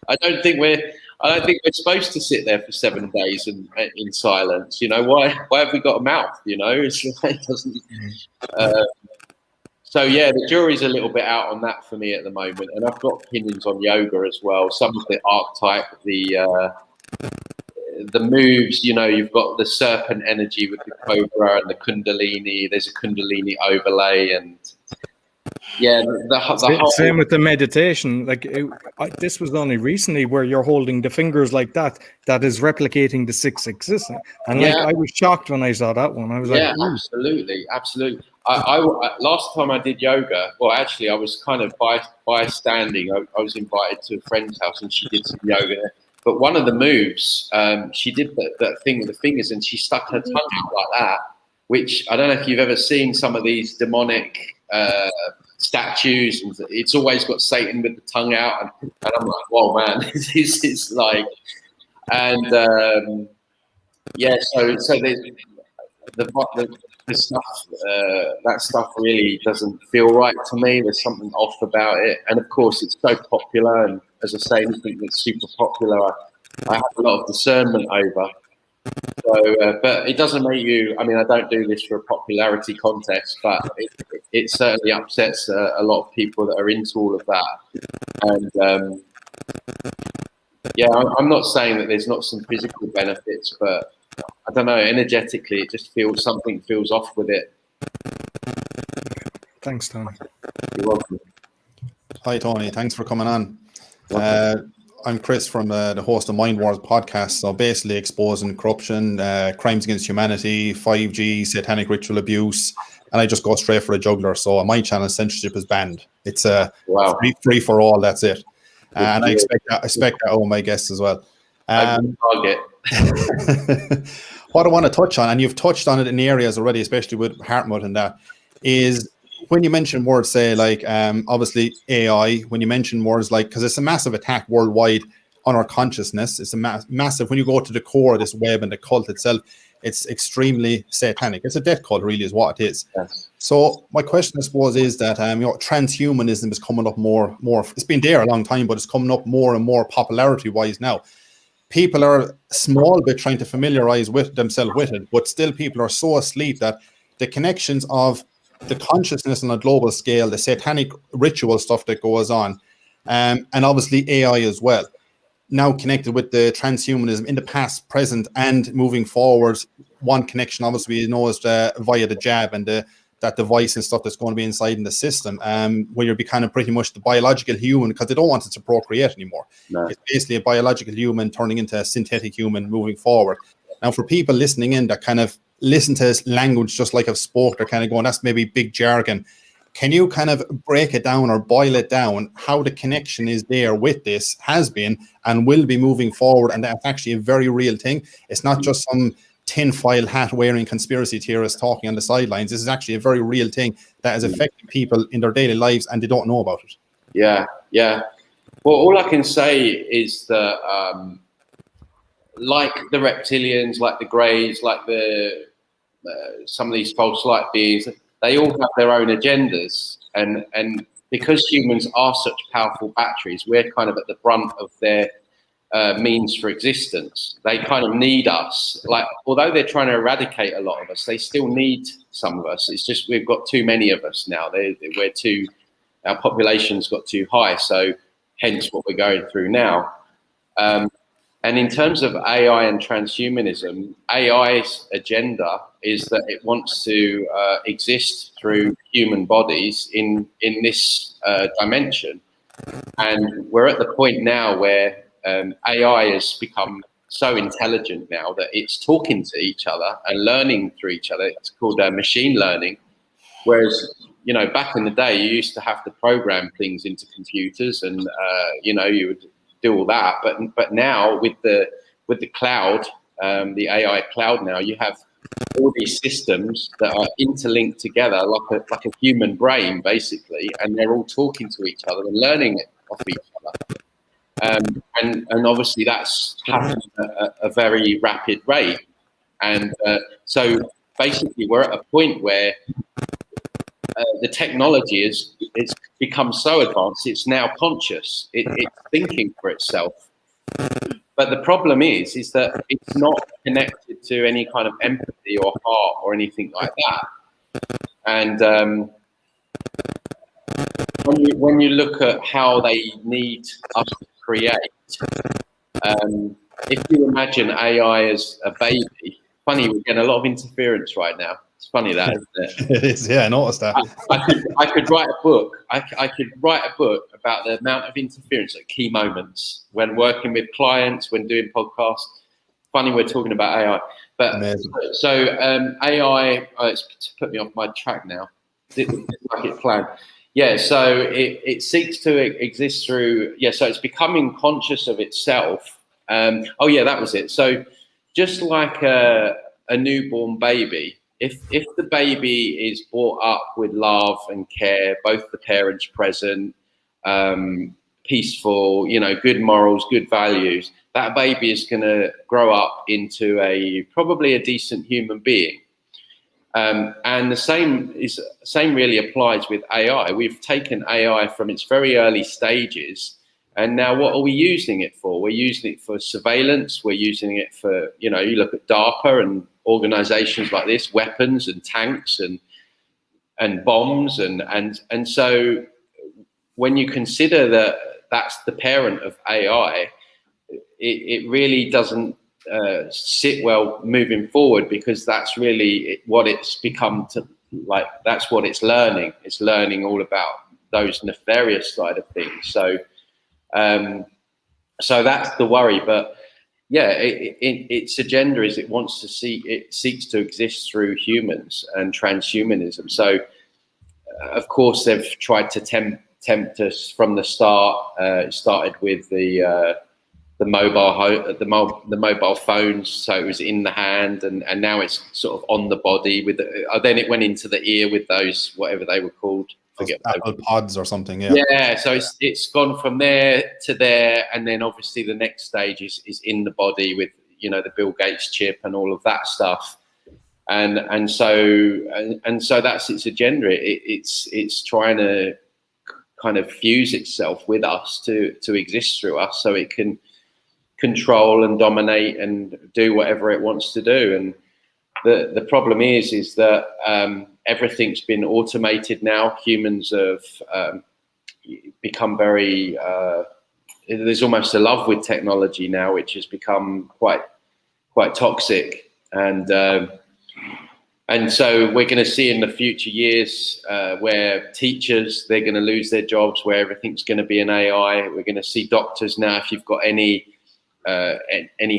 I don't think we're supposed to sit there for 7 days in silence. You know, why have we got a mouth? You know, it doesn't. So yeah, the jury's a little bit out on that for me at the moment, and I've got opinions on yoga as well. Some of the archetype, the moves. You know, you've got the serpent energy with the cobra and the kundalini. There's a kundalini overlay, and yeah, the whole same with the meditation. Like this was only recently where you're holding the fingers like that. That is replicating the 6 existing. And yeah, like I was shocked when I saw that one. I was like, yeah, absolutely. I last time I did yoga, well, actually, I was kind of bystanding. I was invited to a friend's house, and she did some yoga. But one of the moves, she did that thing with the fingers, and she stuck her tongue out like that. Which I don't know if you've ever seen some of these demonic statues, and it's always got Satan with the tongue out, and I'm like, whoa, man, this is like, and yeah, so the stuff, that stuff really doesn't feel right to me. There's something off about it, and of course, it's so popular, and as I say, anything that's super popular, I have a lot of discernment over. So, but it doesn't make you. I don't do this for a popularity contest, but it certainly upsets a lot of people that are into all of that. And Yeah, I'm not saying that there's not some physical benefits, but I don't know, energetically, it just feels, something feels off with it. Thanks, Tony. You're welcome. Hi, Tony. Thanks for coming on. I'm Chris from the host of MINDWARS podcast. So basically exposing corruption, crimes against humanity, 5G, satanic ritual abuse, and I just go straight for a juggler. So on my channel, censorship is banned. It's Wow. free for all. That's it. And I expect that of my guests as well. Target. What I want to touch on, and you've touched on it in areas already, especially with Hartmut and that, is when you mention words, say like obviously AI, when you mention words like, because it's a massive attack worldwide on our consciousness, it's a massive, when you go to the core of this web and the cult itself, it's extremely satanic. It's a death cult, really, is what it is. Yes. So my question, I suppose, is that transhumanism is coming up more. It's been there a long time, but it's coming up more and more popularity-wise now. People are a small bit trying to familiarize with themselves with it, but still people are so asleep that the connections of the consciousness on a global scale, the satanic ritual stuff that goes on, and obviously AI as well, now connected with the transhumanism in the past, present, and moving forward. One connection, obviously, you know, is via the jab and that device and stuff that's going to be inside in the system, where you're becoming pretty much the biological human, because they don't want it to procreate anymore. No. It's basically a biological human turning into a synthetic human moving forward. Now, for people listening in that kind of listen to this language just like I've spoke, they're kind of going, that's maybe big jargon. Can you kind of break it down or boil it down, how the connection is there with this, has been, and will be moving forward, and that's actually a very real thing? It's not just some tinfoil hat wearing conspiracy theorists talking on the sidelines. This is actually a very real thing that has affected people in their daily lives, and they don't know about it. Yeah. Well, all I can say is that like the reptilians, like the greys, like the some of these false light beings, they all have their own agendas, and because humans are such powerful batteries, we're kind of at the brunt of their means for existence. They kind of need us. Like, although they're trying to eradicate a lot of us, they still need some of us. It's just we've got too many of us now. Our population's got too high, so hence what we're going through now. And in terms of AI and transhumanism, AI's agenda is that it wants to exist through human bodies in this dimension. And we're at the point now where AI has become so intelligent now that it's talking to each other and learning through each other. It's called machine learning. Whereas, you know, back in the day, you used to have to program things into computers, and you would do all that. But now with the cloud, the AI cloud, now you have all these systems that are interlinked together like a human brain, basically, and they're all talking to each other and learning off each other. And obviously that's happening at a very rapid rate. And so basically we're at a point where the technology it's become so advanced, it's now conscious. It's thinking for itself. But the problem is that it's not connected to any kind of empathy or heart or anything like that. And when you look at how they need us to create, if you imagine AI as a baby, funny, we're getting a lot of interference right now. It's funny that, isn't it? It is, yeah, I noticed that. I could write a book. I could write a book about the amount of interference at key moments when working with clients, when doing podcasts. Funny we're talking about AI. But amazing. So AI, it's put me off my track now. It's like it's planned. Yeah, so it seeks to exist through, so it's becoming conscious of itself. Oh yeah, that was it. So just like a newborn baby, if the baby is brought up with love and care, both the parents present, peaceful, good morals, good values, that baby is going to grow up into probably a decent human being. And the same really applies with AI. We've taken AI from its very early stages, and now what are we using it for? We're using it for surveillance. We're using it for, you look at DARPA and organizations like this, weapons and tanks and bombs. And so when you consider that's the parent of AI, it really doesn't sit well moving forward, because that's really what it's become to, like, that's what it's learning. It's learning all about those nefarious side of things. So so that's the worry. But yeah, its agenda is it seeks to exist through humans and transhumanism. So of course they've tried to tempt us from the start. It started with the mobile phones, so it was in the hand, and now it's sort of on the body with then it went into the ear with those, whatever they were called, forget Apple Pods or something. Yeah, so it's gone from there to there, and then obviously the next stage is in the body with, you know, the Bill Gates chip and all of that stuff, and so that's its agenda. It's trying to kind of fuse itself with us to exist through us, so it can control and dominate and do whatever it wants to do. And the problem is that everything's been automated now. Humans have become very there's almost a love with technology now, which has become quite toxic. And so we're going to see in the future years where teachers, they're going to lose their jobs, where everything's going to be an AI. We're going to see doctors now, if you've got any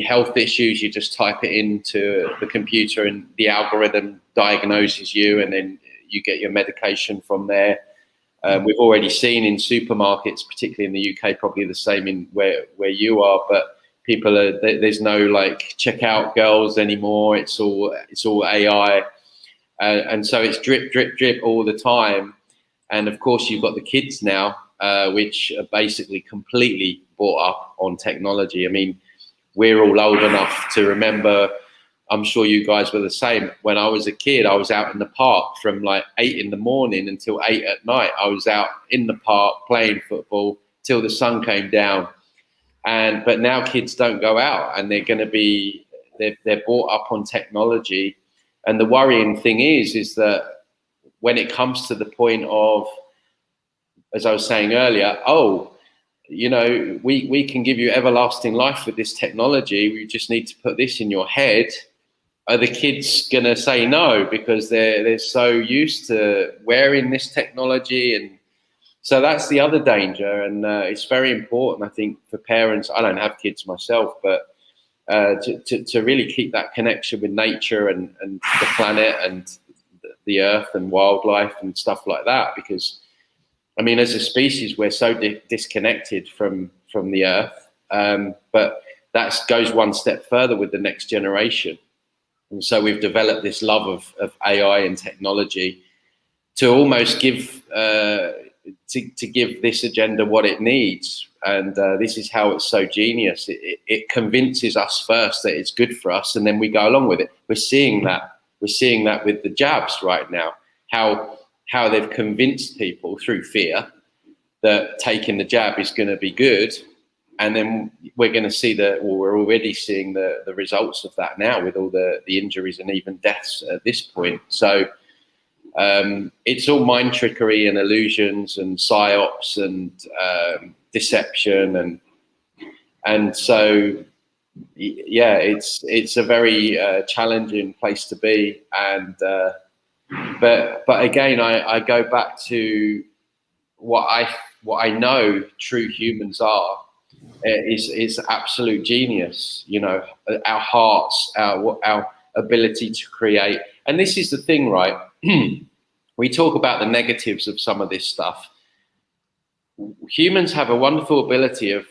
health issues, you just type it into the computer and the algorithm diagnoses you, and then you get your medication from there. We've already seen in supermarkets, particularly in the UK, probably the same in where you are, but people are, there's no like checkout girls anymore. It's all AI. And so it's drip, drip, drip all the time. And of course you've got the kids now, which are basically completely brought up on technology. I mean, we're all old enough to remember, I'm sure you guys were the same. When I was a kid, I was out in the park from like 8 in the morning until 8 at night. I was out in the park playing football till the sun came down. But now kids don't go out, and they're going to be, they're brought up on technology. And the worrying thing is that when it comes to the point of, as I was saying earlier, you know, we can give you everlasting life with this technology. We just need to put this in your head. Are the kids going to say no because they're so used to wearing this technology? And so that's the other danger. And it's very important, I think, for parents. I don't have kids myself, but to really keep that connection with nature and the planet and the earth and wildlife and stuff like that. Because I mean, as a species, we're so disconnected from the earth, but that goes one step further with the next generation. And so we've developed this love of AI and technology to almost give to give this agenda what it needs. And this is how it's so genius. It convinces us first that it's good for us, and then we go along with it. We're seeing that. We're seeing that with the jabs right now. How they've convinced people through fear that taking the jab is going to be good. And then we're going to see we're already seeing the results of that now with all the injuries and even deaths at this point. So it's all mind trickery and illusions and psyops and deception. And so, yeah, it's a very challenging place to be. And but again, I go back to what I know true humans are is absolute genius. You know, our hearts, our ability to create. And this is the thing, right? We talk about the negatives of some of this stuff. Humans have a wonderful ability of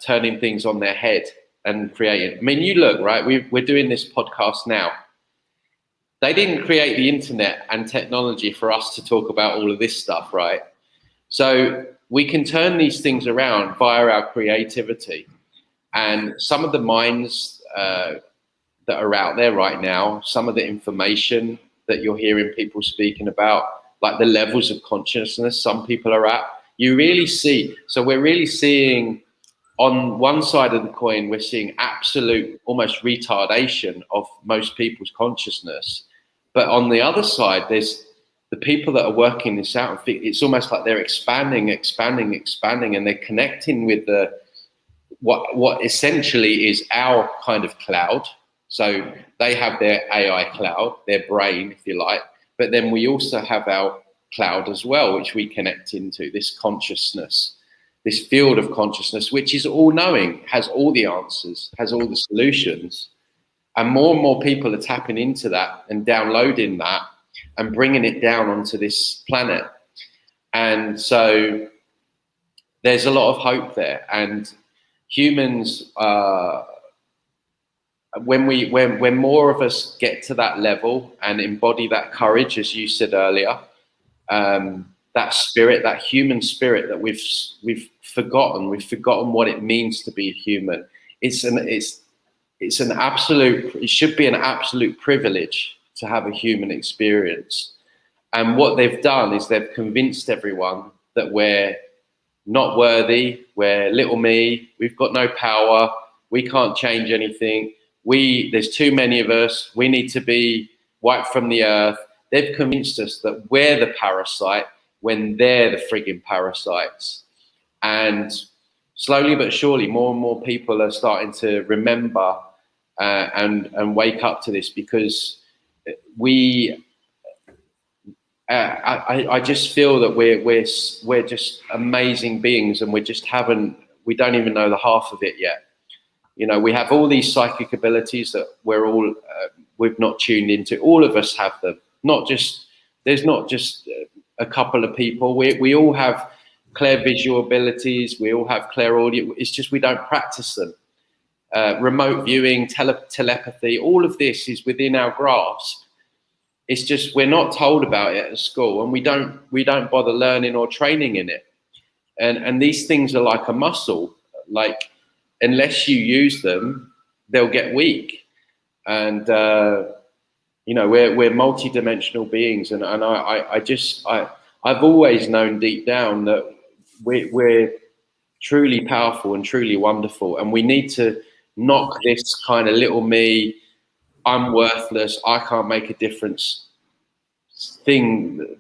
turning things on their head and creating. I mean, you look, right? We're doing this podcast now. They didn't create the internet and technology for us to talk about all of this stuff, right? So we can turn these things around via our creativity. And some of the minds that are out there right now, some of the information that you're hearing people speaking about, like the levels of consciousness some people are at, you really see. So we're really seeing, on one side of the coin, we're seeing absolute almost retardation of most people's consciousness. But on the other side, there's the people that are working this out, it's almost like they're expanding, and they're connecting with what essentially is our kind of cloud. So they have their AI cloud, their brain, if you like, but then we also have our cloud as well, which we connect into, this consciousness, this field of consciousness, which is all knowing, has all the answers, has all the solutions. And more people are tapping into that and downloading that and bringing it down onto this planet. And so there's a lot of hope there. And humans, when more of us get to that level and embody that courage, as you said earlier, that spirit, that human spirit that we've forgotten what it means to be a human. It should be an absolute privilege to have a human experience. And what they've done is they've convinced everyone that we're not worthy, we're little me, we've got no power, we can't change anything, there's too many of us, we need to be wiped from the earth. They've convinced us that we're the parasite when they're the frigging parasites. And slowly but surely, more and more people are starting to remember and wake up to this, because I just feel that we're just amazing beings, and we don't even know the half of it yet. You know, we have all these psychic abilities that we've not tuned into. All of us have them. There's not just a couple of people. We all have clear visual abilities. We all have clear audio. It's just we don't practice them. Remote viewing, telepathy, all of this is within our grasp. It's just we're not told about it at school, and we don't bother learning or training in it. And these things are like a muscle. Like, unless you use them, they'll get weak. And you know, we're multi-dimensional beings, and I've always known deep down that we're truly powerful and truly wonderful, and we need to knock this kind of little me, I'm worthless, I can't make a difference thing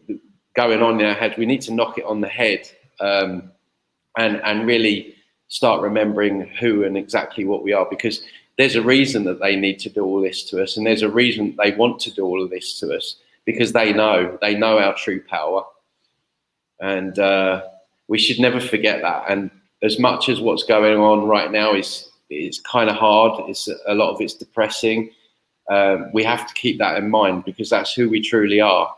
going on in our head. We need to knock it on the head, and really start remembering who and exactly what we are, because there's a reason that they need to do all this to us, and there's a reason they want to do all of this to us, because they know our true power. And we should never forget that. And as much as what's going on right now is kind of hard, a lot of it's depressing, we have to keep that in mind, because that's who we truly are.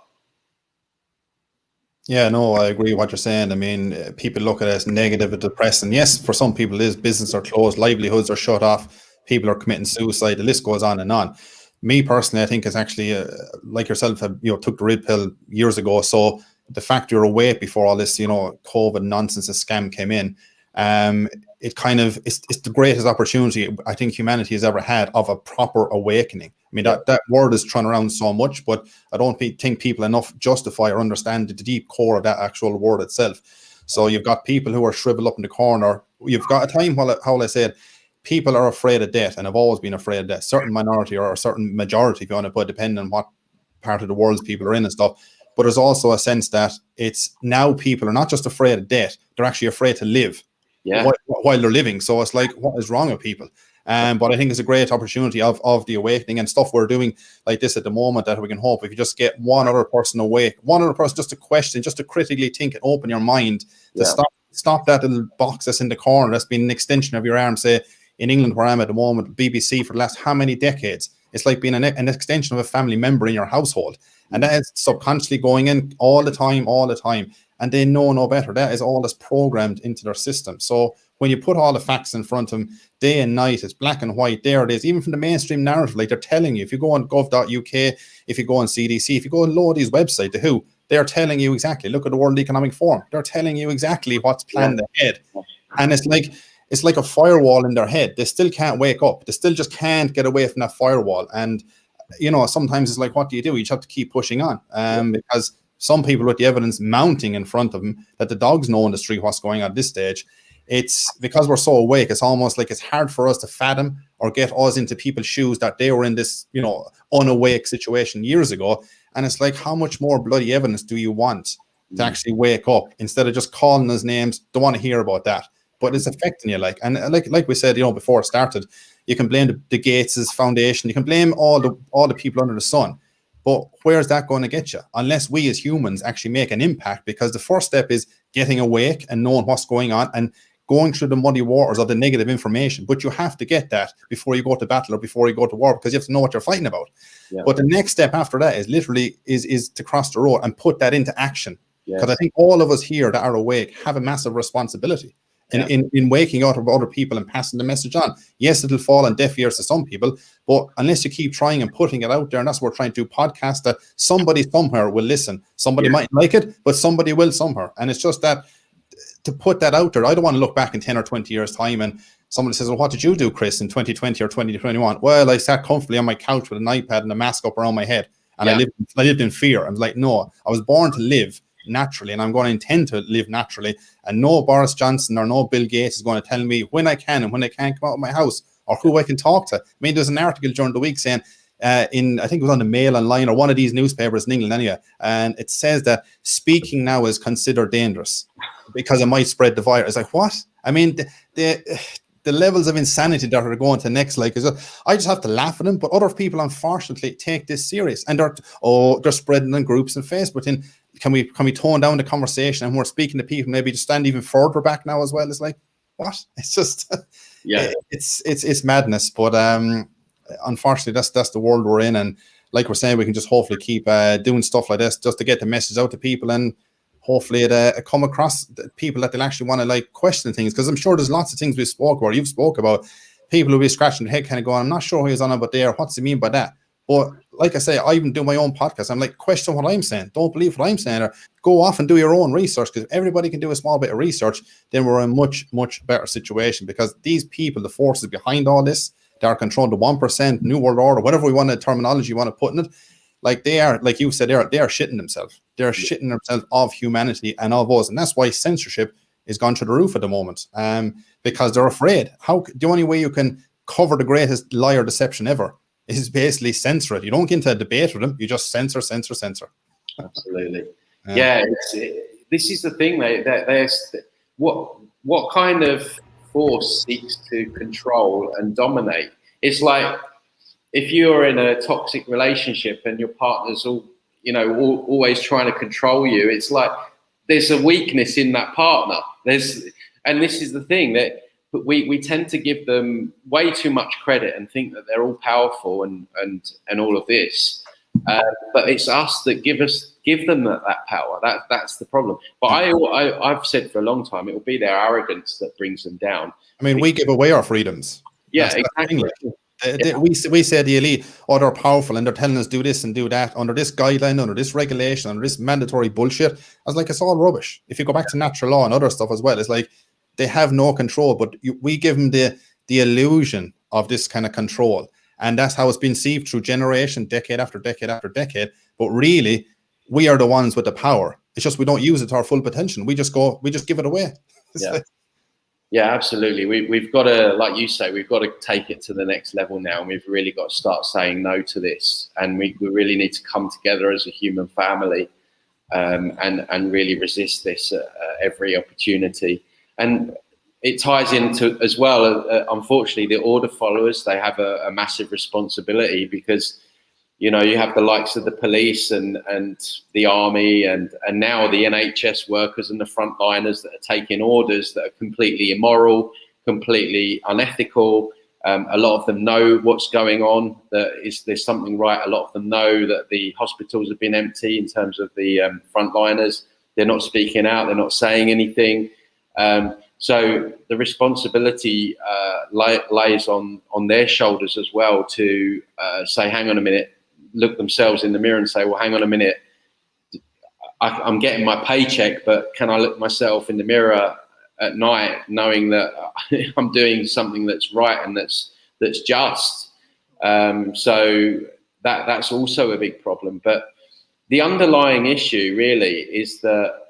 Yeah, no, I agree with what you're saying. I mean, people look at it as negative and depressing. Yes, for some people it is. Business are closed, livelihoods are shut off, people are committing suicide, the list goes on and on. Me personally, I think it's actually, like yourself, took the red pill years ago. So the fact you're awake before all this, COVID nonsense, this scam came in, it kind of, it's the greatest opportunity I think humanity has ever had of a proper awakening. I mean, that word is thrown around so much, but I don't think people enough justify or understand the deep core of that actual word itself. So you've got people who are shriveled up in the corner. You've got a time, how I said, people are afraid of death, and have always been afraid of death. Certain minority or a certain majority, if you want to put, depending on what part of the world people are in and stuff. But there's also a sense that it's now people are not just afraid of death, they're actually afraid to live while they're living. So it's like, what is wrong with people? But I think it's a great opportunity of the awakening, and stuff we're doing like this at the moment, that we can hope if you just get one other person awake, one other person just to question, just to critically think and open your mind, to stop that little box that's in the corner that's been an extension of your arm. Say in England, where I'm at the moment, BBC for the last how many decades, it's like being an extension of a family member in your household. And that is subconsciously going in all the time. And they know no better. That is all that's programmed into their system. So when you put all the facts in front of them, day and night, it's black and white, there it is. Even from the mainstream narrative, like they're telling you, if you go on gov.uk, if you go on CDC, if you go on Lodi's website, the WHO, they're telling you exactly. Look at the World Economic Forum. They're telling you exactly what's planned ahead. And it's like a firewall in their head. They still can't wake up. They still just can't get away from that firewall. And sometimes it's like, what do? You just have to keep pushing on, because some people with the evidence mounting in front of them that the dogs know in the street what's going on at this stage, it's because we're so awake, it's almost like it's hard for us to fathom or get us into people's shoes that they were in this, you know, unawake situation years ago. And it's like, how much more bloody evidence do you want to actually wake up instead of just calling us names? Don't want to hear about that, but it's affecting you. Like, and like we said, you know, before it started, you can blame the Gates' foundation, you can blame all the people under the sun, but where's that going to get you unless we as humans actually make an impact? Because the first step is getting awake and knowing what's going on and going through the muddy waters of the negative information. But you have to get that before you go to battle or before you go to war, because you have to know what you're fighting about. Yeah. But the next step after that is literally is to cross the road and put that into action. Because I think all of us here that are awake have a massive responsibility in waking out of other people and passing the message on. Yes, it'll fall on deaf ears to some people, but unless you keep trying and putting it out there, and that's what we're trying to do, podcasts that somebody somewhere will listen. Somebody might like it, but somebody will somewhere. And it's just that, to put that out there, I don't want to look back in 10 or 20 years' time and somebody says, well, what did you do, Chris, in 2020 or 2021? Well, I sat comfortably on my couch with an iPad and a mask up around my head, and I lived in fear. I was like, no, I was born to live naturally, and I'm going to intend to live naturally, and no Boris Johnson or no Bill Gates is going to tell me when I can and when I can't come out of my house or who I can talk to. I mean, there's an article during the week saying, I think it was on the Mail Online or one of these newspapers in England anyway, and it says that speaking now is considered dangerous because it might spread the virus. It's like, what? I mean, the levels of insanity that are going to next, like, I just have to laugh at them, but other people unfortunately take this serious, and they're spreading in groups on Facebook. And can we tone down the conversation, and we're speaking to people maybe to stand even further back now as well? It's like, what? It's just it's madness. But unfortunately, that's the world we're in, and like we're saying, we can just hopefully keep doing stuff like this just to get the message out to people, and hopefully it come across people that they'll actually want to like question things. Because I'm sure there's lots of things we spoke about, you've spoke about, people who be scratching their head kind of going, I'm not sure who he's on about there, what's he mean by that? But like I say, I even do my own podcast. I'm like, question what I'm saying, don't believe what I'm saying, or go off and do your own research. Because if everybody can do a small bit of research, then we're in a much, much better situation. Because these people, the forces behind all this, they are controlled the 1%, New World Order, whatever we want, the terminology you want to put in it, like they are, like you said, they are shitting themselves. They're shitting themselves of humanity and of us. And that's why censorship is gone through the roof at the moment, because they're afraid. The only way you can cover the greatest lie or deception ever is basically censor it. You don't get into a debate with them. You just censor. Absolutely. This is the thing. There's what kind of force seeks to control and dominate? It's like, if you're in a toxic relationship and your partner's always trying to control you, it's like there's a weakness in that partner. And this is the thing, that we tend to give them way too much credit and think that they're all powerful and all of this. But it's us that give them that power. That's the problem. But I've said for a long time, it will be their arrogance that brings them down. I mean, we give away our freedoms. Yeah, exactly. We say the elite, they're powerful and they're telling us do this and do that under this guideline, under this regulation, under this mandatory bullshit. I was like, it's all rubbish. If you go back to natural law and other stuff as well, it's like they have no control, but we give them the illusion of this kind of control. And that's how it's been sieved through generation, decade after decade after decade. But really, we are the ones with the power. It's just we don't use it to our full potential. We just give it away. Yeah, absolutely. We've got to, like you say, we've got to take it to the next level now. And we've really got to start saying no to this. And we really need to come together as a human family and really resist this at every opportunity. And it ties into as well, unfortunately, the order followers, they have a massive responsibility, because you have the likes of the police and the army and now the NHS workers and the frontliners that are taking orders that are completely immoral, completely unethical. A lot of them know what's going on, there's something right. A lot of them know that the hospitals have been empty in terms of the frontliners. They're not speaking out, they're not saying anything. So the responsibility lies on their shoulders as well to say, hang on a minute, look themselves in the mirror and say, well, hang on a minute, I'm getting my paycheck, but can I look myself in the mirror at night knowing that I'm doing something that's right and that's just? So that's also a big problem. But the underlying issue really is that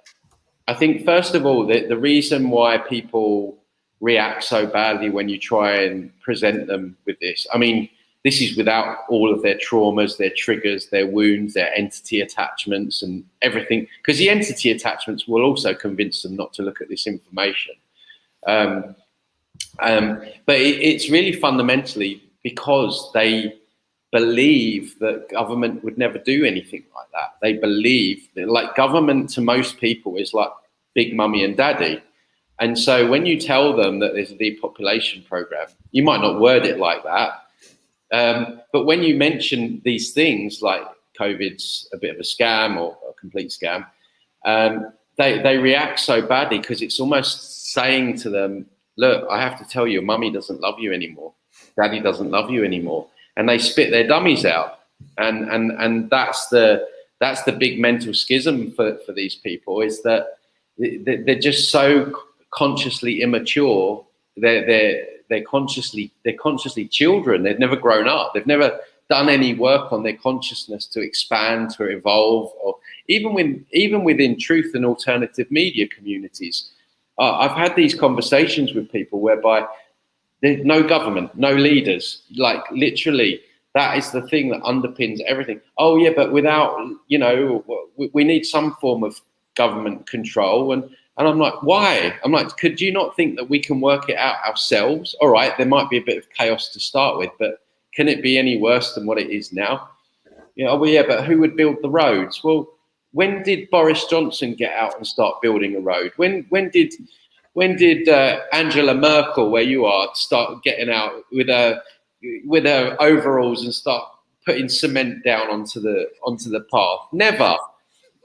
I think, first of all, the reason why people react so badly when you try and present them with this. I mean, this is without all of their traumas, their triggers, their wounds, their entity attachments and everything, because the entity attachments will also convince them not to look at this information. But it's really fundamentally because they believe that government would never do anything like that. They believe that, like, government to most people is like big mummy and daddy. And so when you tell them that there's a depopulation program, you might not word it like that. But when you mention these things like COVID's a bit of a scam or a complete scam, they react so badly because it's almost saying to them, look, I have to tell you, mummy doesn't love you anymore. Daddy doesn't love you anymore. And they spit their dummies out. And that's the big mental schism for these people, is that they're just so consciously immature. They're consciously children. They've never grown up. They've never done any work on their consciousness to expand, to evolve, or even within truth and alternative media communities. I've had these conversations with people whereby there's no government, no leaders. Like, literally, that is the thing that underpins everything. Oh yeah, but without, you know, we need some form of government control. And I'm like, why? I'm like, could you not think that we can work it out ourselves? All right, there might be a bit of chaos to start with, but can it be any worse than what it is now? You know, oh, well, yeah, but who would build the roads? Well, when did Boris Johnson get out and start building a road? When did Angela Merkel, where you are, start getting out with her overalls and start putting cement down onto the path? Never.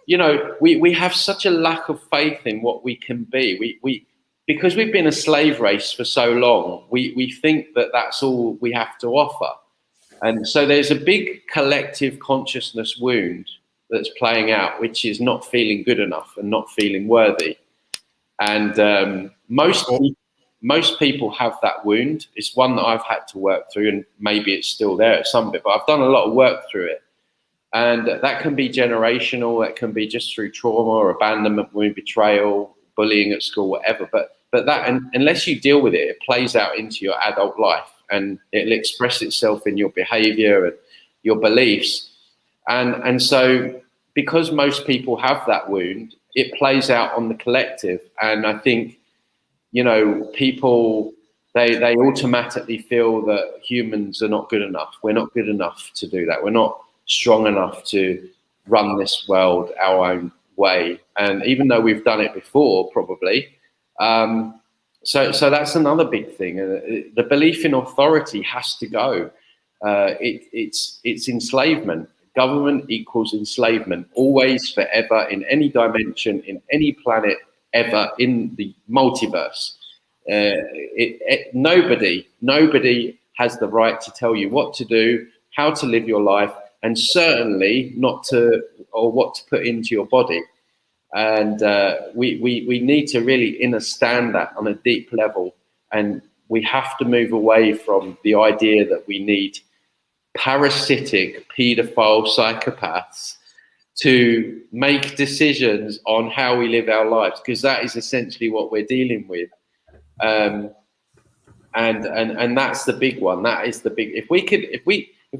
You know, we have such a lack of faith in what we can be. We because we've been a slave race for so long, we think that that's all we have to offer. And so there's a big collective consciousness wound that's playing out, which is not feeling good enough and not feeling worthy. And most people have that wound. It's one that I've had to work through, and maybe it's still there at some bit, but I've done a lot of work through it. And that can be generational. That can be just through trauma or abandonment, wound, betrayal, bullying at school, whatever. But that, and unless you deal with it, it plays out into your adult life, and it'll express itself in your behavior and your beliefs. And so because most people have that wound, it plays out on the collective. And I think, you know, people, they automatically feel that humans are not good enough. We're not good enough to do that. We're not strong enough to run this world our own way. And even though we've done it before, probably, so that's another big thing. The belief in authority has to go. It's enslavement. Government equals enslavement, always, forever, in any dimension, in any planet, ever, in the multiverse. Nobody has the right to tell you what to do, how to live your life, and certainly not to, or what to put into your body. And we need to really understand that on a deep level. And we have to move away from the idea that we need parasitic paedophile psychopaths to make decisions on how we live our lives, because that is essentially what we're dealing with. And that's the big one. That is the big, if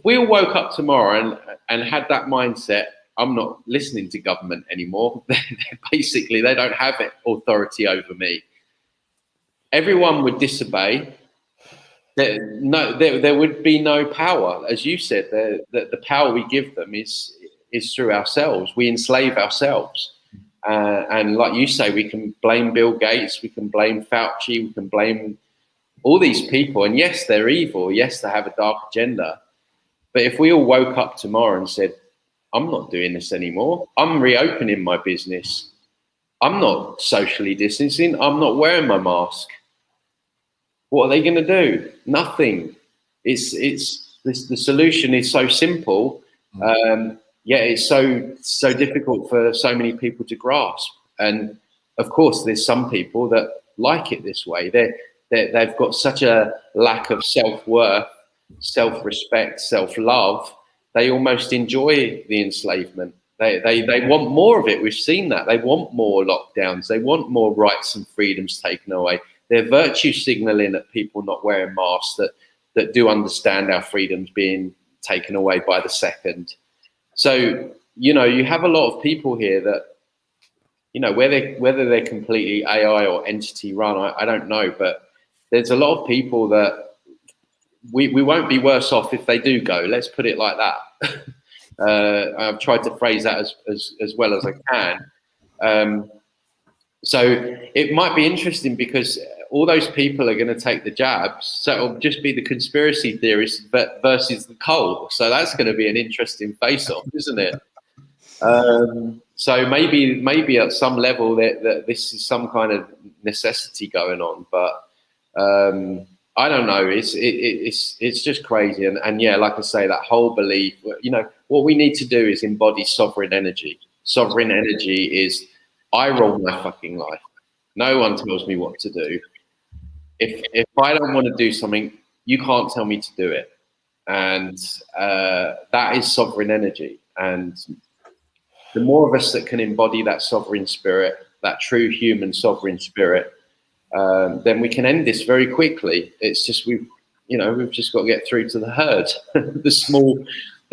we all woke up tomorrow and had that mindset, I'm not listening to government anymore. Basically, they don't have authority over me. Everyone would disobey. There would be no power. As you said, the power we give them is through ourselves. We enslave ourselves. And like you say, we can blame Bill Gates, we can blame Fauci, we can blame all these people. And yes, they're evil. Yes, they have a dark agenda. But if we all woke up tomorrow and said, I'm not doing this anymore, I'm reopening my business, I'm not socially distancing, I'm not wearing my mask, what are they going to do? Nothing. The solution is so simple, yet it's so difficult for so many people to grasp. And of course, there's some people that like it this way. They've got such a lack of self-worth, self-respect, self-love. They almost enjoy the enslavement. They want more of it. We've seen that. They want more lockdowns. They want more rights and freedoms taken away. they're virtue signaling at people not wearing masks that do understand our freedoms being taken away by the second. So, you know, you have a lot of people here that, you know, whether they're completely AI or entity run, I don't know, but there's a lot of people that we won't be worse off if they do go. Let's put it like that. I've tried to phrase that as well as I can. So it might be interesting because all those people are going to take the jabs. So it'll just be the conspiracy theorists versus the cult. So that's going to be an interesting face-off, isn't it? So maybe at some level that this is some kind of necessity going on, but I don't know. It's just crazy, and yeah, like I say, that whole belief. You know, what we need to do is embody sovereign energy. Sovereign energy is I roll my fucking life. No one tells me what to do. If I don't want to do something, you can't tell me to do it, and that is sovereign energy. And the more of us that can embody that sovereign spirit, that true human sovereign spirit, then we can end this very quickly. It's just we've just got to get through to the herd, the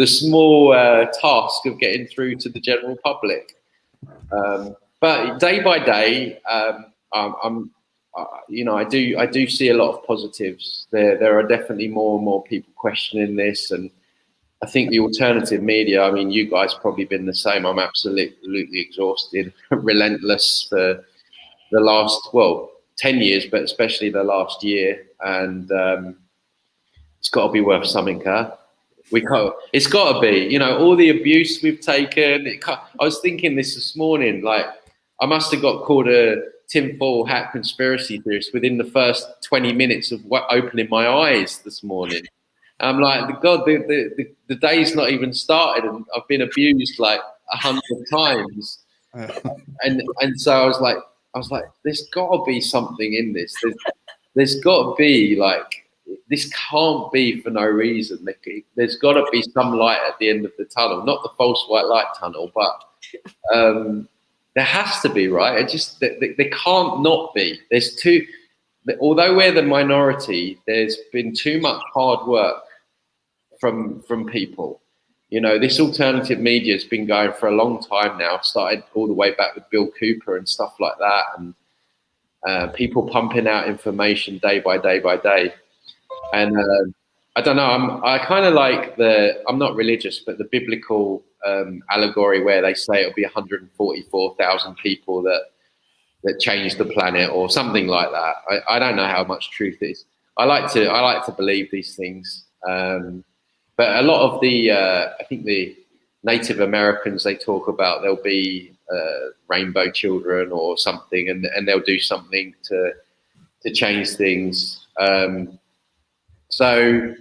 small task of getting through to the general public. But day by day, I do see a lot of positives. There are definitely more and more people questioning this, and I think the alternative media, I mean, you guys probably been the same. I'm absolutely exhausted, relentless for the last, 10 years, but especially the last year. And it's got to be worth something, huh? It's got to be, you know, all the abuse we've taken. I was thinking this morning, like, I must have got called a tinfoil hat conspiracy theorist within the first 20 minutes of opening my eyes this morning. I'm like, God, the day's not even started, and I've been abused like 100 times. And so I was like, there's got to be something in this. There's got to be, like, this can't be for no reason. There's got to be some light at the end of the tunnel, not the false white light tunnel, but there has to be, right? There can't not be. Although we're the minority, there's been too much hard work from people. You know, this alternative media has been going for a long time now, started all the way back with Bill Cooper and stuff like that, and people pumping out information day by day by day. And I don't know, I kind of like I'm not religious, but the biblical allegory where they say it'll be 144,000 people that change the planet or something like that. I don't know how much truth is. I like to believe these things. But a lot of I think the Native Americans, they talk about there'll be rainbow children or something, and they'll do something to change things. So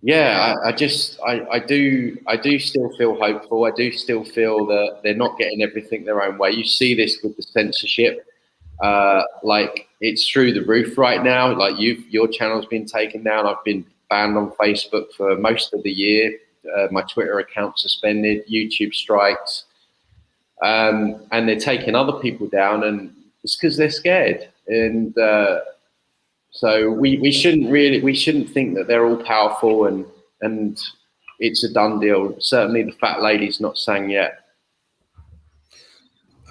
yeah, I do still feel hopeful. I do still feel that they're not getting everything their own way. You see this with the censorship, like it's through the roof right now. Like your channel's been taken down. I've been banned on Facebook for most of the year. My Twitter account suspended, YouTube strikes, and they're taking other people down, and it's because they're scared. And so we shouldn't think that they're all powerful and it's a done deal. Certainly the fat lady's not sang yet.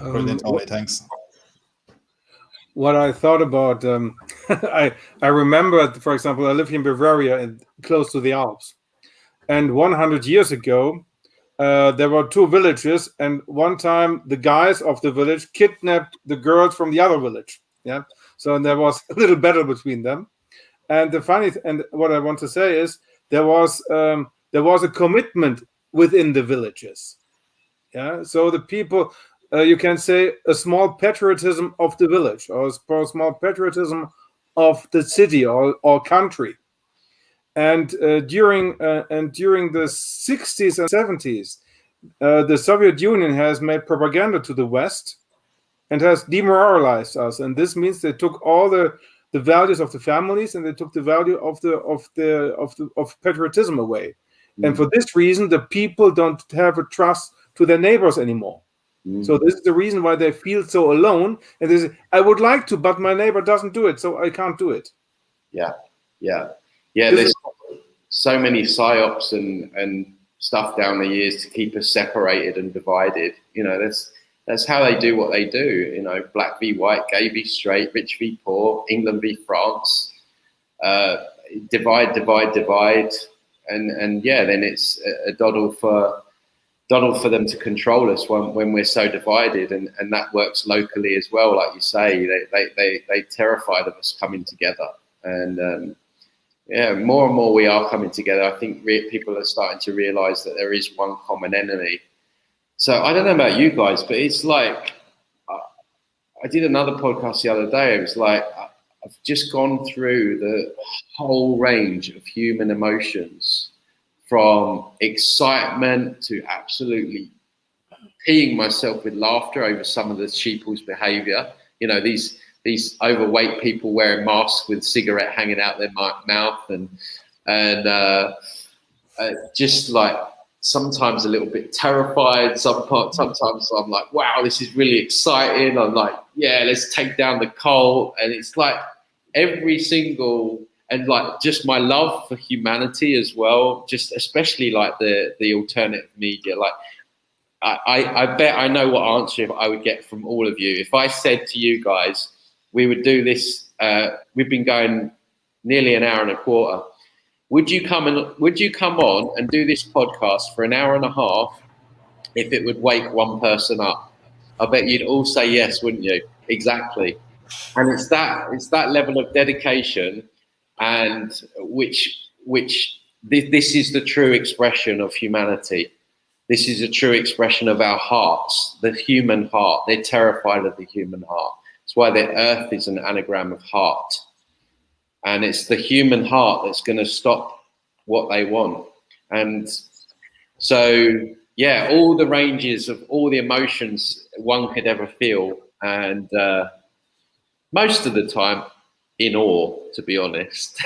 Brilliant, Tony, thanks. What I thought about, I remember, for example, I live here in Bavaria, close to the Alps, and 100 years ago, there were two villages, and one time the guys of the village kidnapped the girls from the other village. Yeah, so there was a little battle between them, and what I want to say is there was a commitment within the villages. Yeah, so the people. You can say a small patriotism of the village, or a small patriotism of the city or country. And during the 60s and 70s, the Soviet Union has made propaganda to the West and has demoralized us. And this means they took all the values of the families, and they took the value of patriotism away. And for this reason, the people don't have a trust to their neighbors anymore. So this is the reason why they feel so alone. And they say, I would like to, but my neighbor doesn't do it, so I can't do it. Yeah. There's so many psyops and stuff down the years to keep us separated and divided. You know, that's how they do what they do. You know, black v white, gay v straight, rich v poor, England v France. Divide, and yeah, then it's a doddle for them to control us when we're so divided, and that works locally as well. Like you say, they terrified of us coming together, and yeah, more and more we are coming together. I think people are starting to realize that there is one common enemy. So I don't know about you guys, but it's like I did another podcast the other day. It was like I've just gone through the whole range of human emotions, from excitement to absolutely peeing myself with laughter over some of the sheeple's behavior. You know, these overweight people wearing masks with cigarette hanging out their mouth, and just like sometimes a little bit terrified. Sometimes I'm like, wow, this is really exciting. I'm like, yeah, let's take down the cult. And it's like every single, and like just my love for humanity as well, just especially like the alternative media. Like I bet I know what answer I would get from all of you. If I said to you guys, we would do this, we've been going nearly an hour and a quarter. Would you come on and do this podcast for an hour and a half if it would wake one person up? I bet you'd all say yes, wouldn't you? Exactly. And it's that level of dedication, and which this is the true expression of humanity. This is a true expression of our hearts, the human heart. They're terrified of the human heart. That's why the earth is an anagram of heart. And it's the human heart that's going to stop what they want. And so, yeah, all the ranges of all the emotions one could ever feel. And most of the time, in awe, to be honest,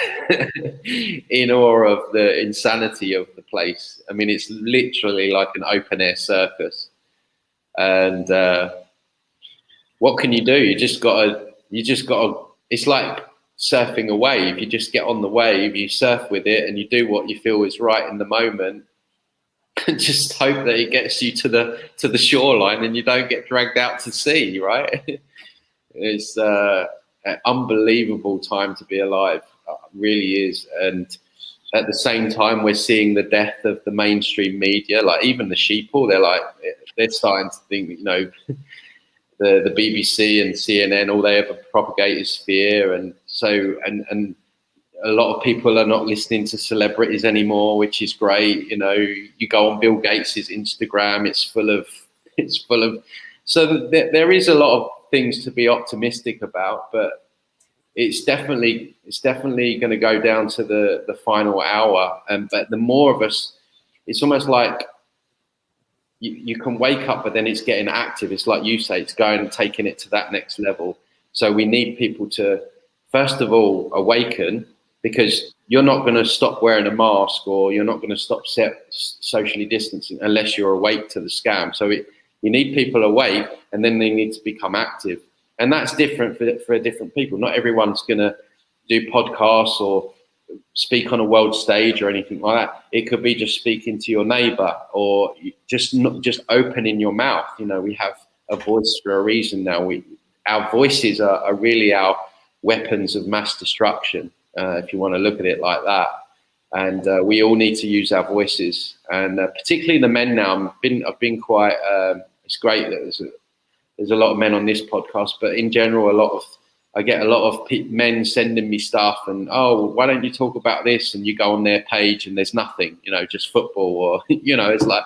in awe of the insanity of the place. I mean, it's literally like an open air circus. And what can you do? You just gotta, it's like surfing a wave. You just get on the wave, you surf with it, and you do what you feel is right in the moment, and just hope that it gets you to the shoreline and you don't get dragged out to sea, right? It's an unbelievable time to be alive. It really is. And at the same time, we're seeing the death of the mainstream media, like even the sheeple. They're starting to think, you know, the BBC and CNN, all they ever propagate is fear. And so, and a lot of people are not listening to celebrities anymore, which is great. You know, you go on Bill Gates's Instagram, it's full of, so there is a lot of things to be optimistic about, but it's definitely going to go down to the final hour. But the more of us, it's almost like you can wake up, but then it's getting active. It's like you say, it's going and taking it to that next level. So we need people to, first of all, awaken, because you're not going to stop wearing a mask, or you're not going to stop socially distancing unless you're awake to the scam. So you need people awake, and then they need to become active. And that's different for different people. Not everyone's going to do podcasts or speak on a world stage or anything like that. It could be just speaking to your neighbor, or just opening your mouth. You know, we have a voice for a reason now. Our voices are really our weapons of mass destruction, if you want to look at it like that. And we all need to use our voices, and particularly the men now. I've been quite. It's great that there's a lot of men on this podcast, but in general, I get a lot of men sending me stuff, and why don't you talk about this? And you go on their page and there's nothing, you know, just football, or you know, it's like,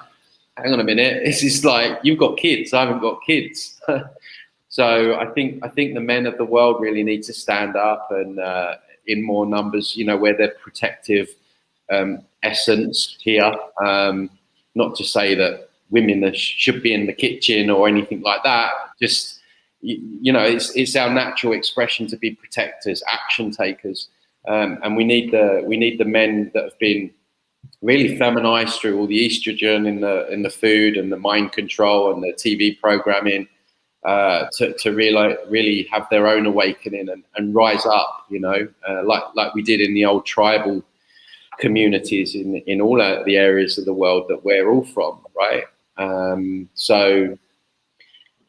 hang on a minute, it's just like, you've got kids, I haven't got kids. So I think the men of the world really need to stand up, and in more numbers, you know, we're their protective essence here. Not to say that women should be in the kitchen or anything like that. Just, you know, it's our natural expression to be protectors, action takers, and we need the men that have been really feminized through all the estrogen in the food and the mind control and the TV programming, to really have their own awakening and rise up, like we did in the old tribal communities in all the areas of the world that we're all from, right? So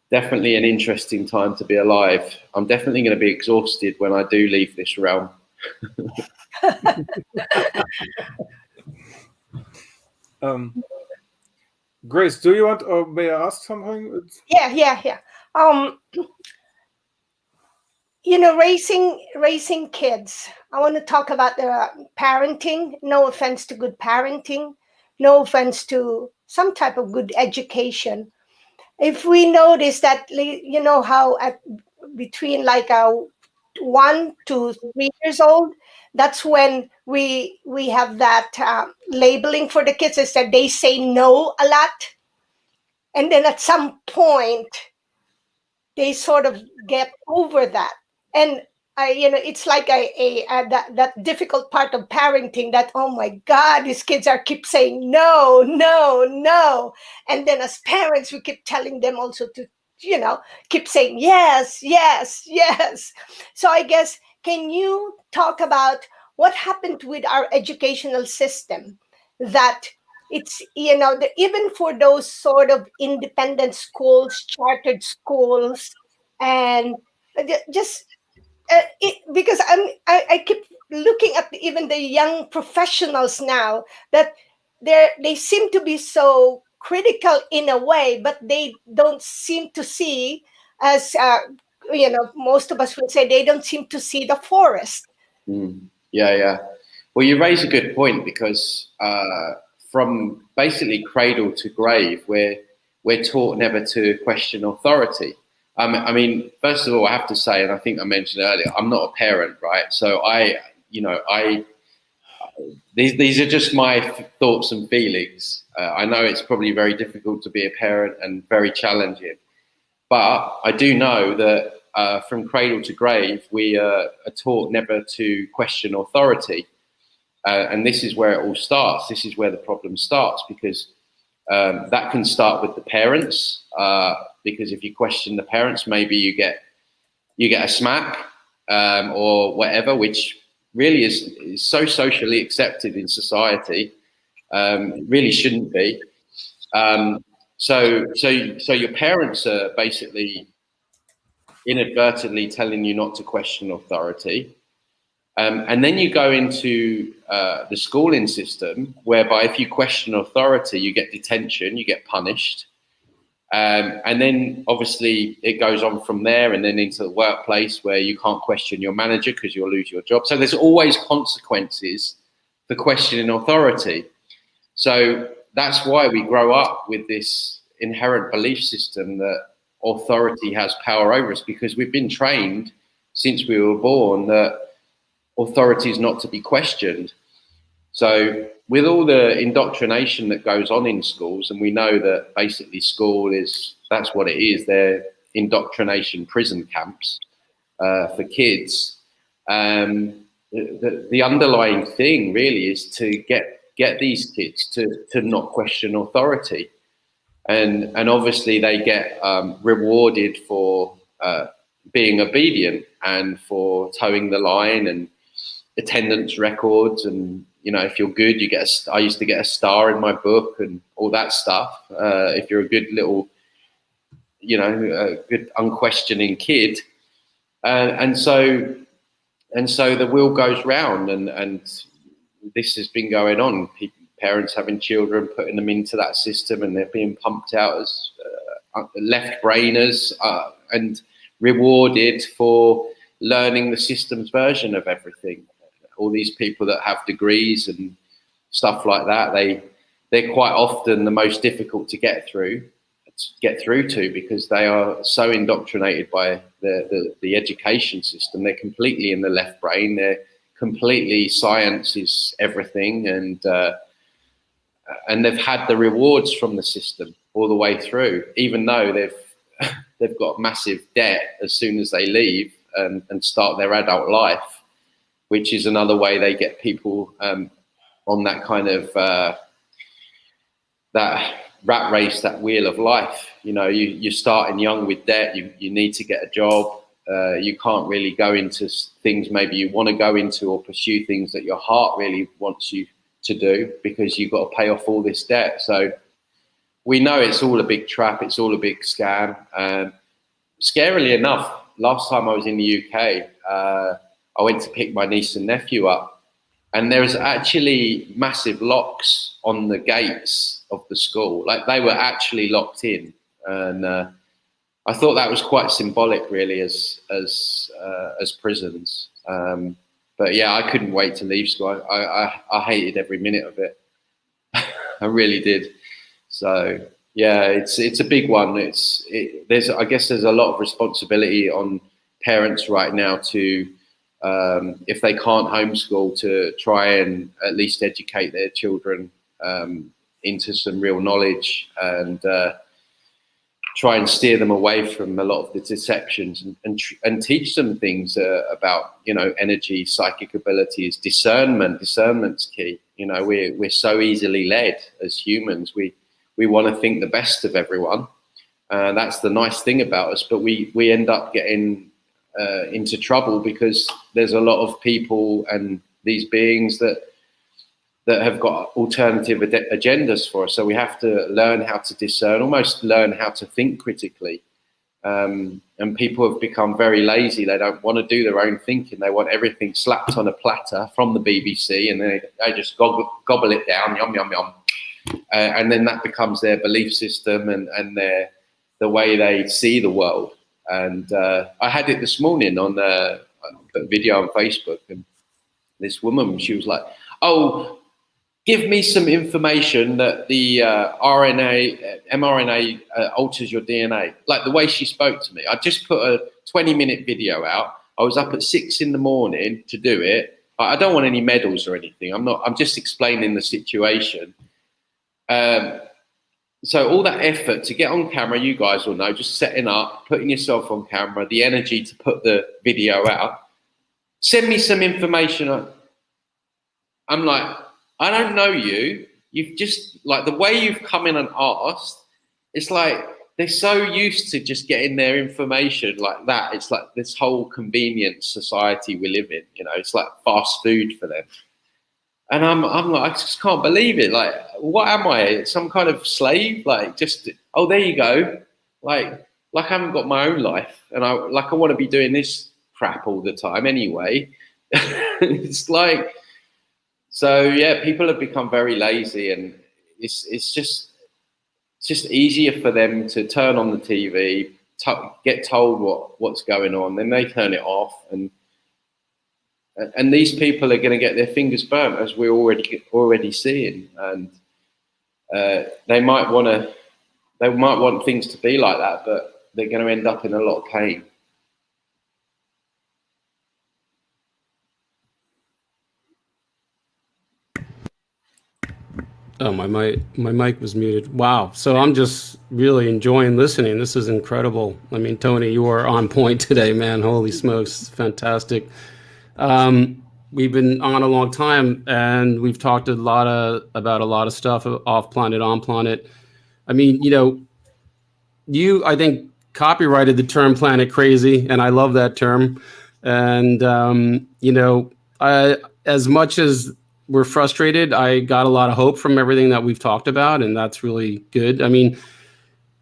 definitely an interesting time to be alive. I'm definitely going to be exhausted when I do leave this realm. Grace, do you want, or may I ask something? Yeah. Raising kids. I want to talk about the parenting. No offense to good parenting. No offense to some type of good education. If we notice that, how between like 1 to 3 years old, that's when we have that labeling for the kids, is that they say no a lot, and then at some point they sort of get over that. And it's like that difficult part of parenting, that, oh my God, these kids keep saying no, no, no. And then as parents, we keep telling them also to, keep saying yes, yes, yes. So I guess, can you talk about what happened with our educational system, that it's, even for those sort of independent schools, chartered schools, and just because I keep looking at even the young professionals now, that they seem to be so critical in a way, but they don't seem to see, as most of us would say, they don't seem to see the forest. Yeah. Well, you raise a good point, because from basically cradle to grave, we're taught never to question authority. I mean, first of all, I have to say, and I think I mentioned earlier, I'm not a parent, right? So these are just my thoughts and feelings. I know it's probably very difficult to be a parent and very challenging, but I do know that from cradle to grave, we are taught never to question authority. And this is where it all starts. This is where the problem starts, because that can start with the parents. Because if you question the parents, maybe you get a smack or whatever, which really is so socially accepted in society. Really shouldn't be. So your parents are basically inadvertently telling you not to question authority. And then you go into the schooling system, whereby if you question authority, you get detention, you get punished. And then obviously it goes on from there, and then into the workplace, where you can't question your manager because you'll lose your job. So there's always consequences for questioning authority. So that's why we grow up with this inherent belief system that authority has power over us, because we've been trained since we were born that authority is not to be questioned. So with all the indoctrination that goes on in schools, and we know that basically that's what it is, they're indoctrination prison camps for kids. The underlying thing really is to get these kids to not question authority. And obviously they get rewarded for being obedient and for towing the line and attendance records, and if you're good, I used to get a star in my book and all that stuff. If you're a good little, a good unquestioning kid, and so the wheel goes round, and this has been going on. Parents having children, putting them into that system, and they're being pumped out as left brainers and rewarded for learning the system's version of everything. All these people that have degrees and stuff like that, they're quite often the most difficult to get through to, because they are so indoctrinated by the education system. They're completely in the left brain. They're completely, science is everything, and they've had the rewards from the system all the way through, even though they've got massive debt as soon as they leave and start their adult life, which is another way they get people on that kind of that rat race, that wheel of life. You know, you're starting young with debt. You need to get a job. You can't really go into things maybe you want to go into, or pursue things that your heart really wants you to do, because you've got to pay off all this debt. So we know it's all a big trap. It's all a big scam. Scarily enough, last time I was in the UK, I went to pick my niece and nephew up, and there was actually massive locks on the gates of the school. Like, they were actually locked in. And I thought that was quite symbolic, really, as prisons. But yeah, I couldn't wait to leave school. I hated every minute of it. I really did. So yeah, it's a big one. I guess there's a lot of responsibility on parents right now to, if they can't homeschool, to try and at least educate their children into some real knowledge, and try and steer them away from a lot of the deceptions, and teach them things about, you know, energy, psychic abilities, discernment. Discernment's key. You know, we're so easily led as humans. We want to think the best of everyone. That's the nice thing about us, but we end up getting into trouble because there's a lot of people and these beings that have got alternative agendas for us. So we have to learn how to discern, almost learn how to think critically. And people have become very lazy. They don't want to do their own thinking. They want everything slapped on a platter from the BBC, and they just gobble it down, yum, yum, yum. And then that becomes their belief system and the way they see the world. And I had it this morning on the video on Facebook, and this woman, she was like, "Oh, give me some information that the mRNA alters your DNA." Like, the way she spoke to me. I just put a 20-minute video out. I was up at 6 in the morning to do it. I don't want any medals or anything. I'm just explaining the situation. So all that effort to get on camera, you guys will know, just setting up, putting yourself on camera, the energy to put the video out. Send me some information. I'm like, I don't know you. You've just, like, the way you've come in and asked, it's like they're so used to just getting their information like that. It's like this whole convenience society we live in, you know, it's like fast food for them. And I'm like, I just can't believe it. Like, what am I? Some kind of slave? Like, just, oh, there you go. Like I haven't got my own life, and I want to be doing this crap all the time anyway. It's like, so yeah, people have become very lazy, and it's just easier for them to turn on the TV, get told what's going on, then they turn it off, and these people are going to get their fingers burnt, as we're already seeing, and they might want things to be like that, but they're going to end up in a lot of pain. Oh, my mic was muted. Wow. So I'm just really enjoying listening. This is incredible. I mean, Tony, you are on point today, man. Holy smokes. Fantastic. We've been on a long time, and we've talked about a lot of stuff off planet, on planet. I mean, you know, I think copyrighted the term planet crazy, and I love that term. And, you know, as much as we're frustrated, I got a lot of hope from everything that we've talked about, and that's really good. I mean,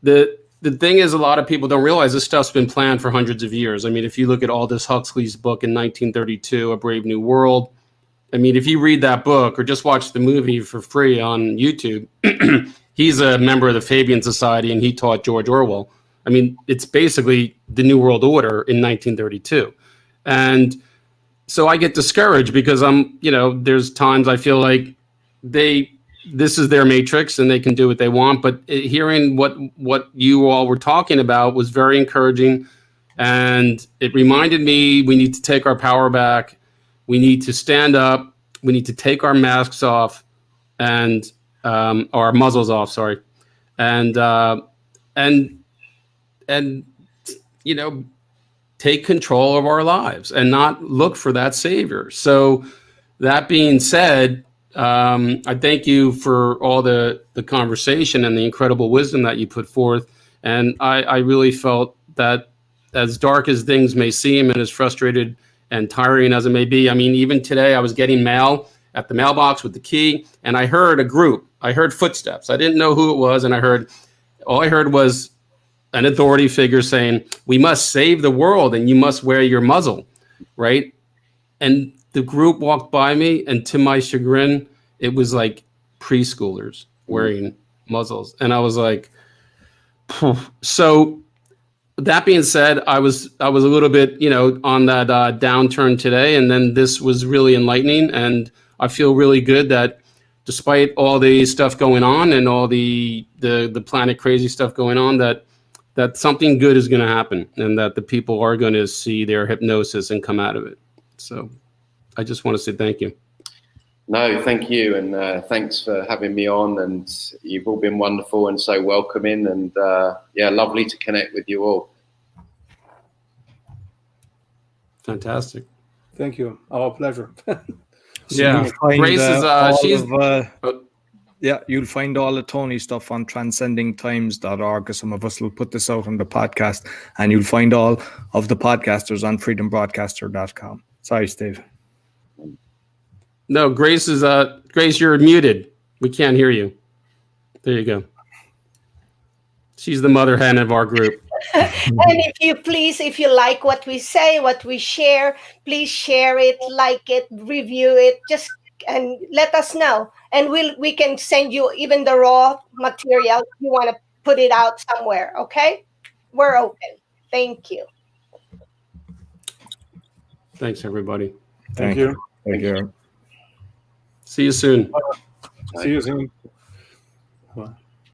the thing is, a lot of people don't realize this stuff's been planned for hundreds of years. I mean, if you look at Aldous Huxley's book in 1932, A Brave New World, I mean, if you read that book or just watch the movie for free on YouTube, he's a member of the Fabian Society, and he taught George Orwell. I mean, it's basically the New World Order in 1932. And so I get discouraged because there's times I feel like this is their matrix and they can do what they want. But hearing what you all were talking about was very encouraging. And it reminded me, we need to take our power back. We need to stand up. We need to take our masks off and our muzzles off, sorry. And you know, take control of our lives and not look for that savior. So that being said, I thank you for all the conversation and the incredible wisdom that you put forth. And I really felt that, as dark as things may seem and as frustrated and tiring as it may be, I mean, even today I was getting mail at the mailbox with the key, and I heard a group. I heard footsteps. I didn't know who it was, and all I heard was an authority figure saying, "We must save the world, and you must wear your muzzle," right? And the group walked by me, and to my chagrin, it was like preschoolers wearing muzzles. And I was like, phew. So that being said, I was a little bit, on that downturn today. And then this was really enlightening. And I feel really good that despite all the stuff going on and all the planet crazy stuff going on, that something good is going to happen and that the people are going to see their hypnosis and come out of it. So I just want to say thank you. No, thank you. And thanks for having me on. And you've all been wonderful and so welcoming. And yeah, lovely to connect with you all. Fantastic. Thank you. Our pleasure. Yeah. Grace is, you'll find all the Tony stuff on transcendingtimes.org. Some of us will put this out on the podcast, and you'll find all of the podcasters on freedombroadcaster.com. Sorry, Steve. No, Grace is Grace, you're muted. We can't hear you. There you go. She's the mother hen of our group. And if you like what we say, what we share, please share it, like it, review it, and let us know. And we can send you even the raw material if you want to put it out somewhere. Okay? We're open. Thank you. Thanks, everybody. Thank you. Thank you. See you soon. See you soon. Bye.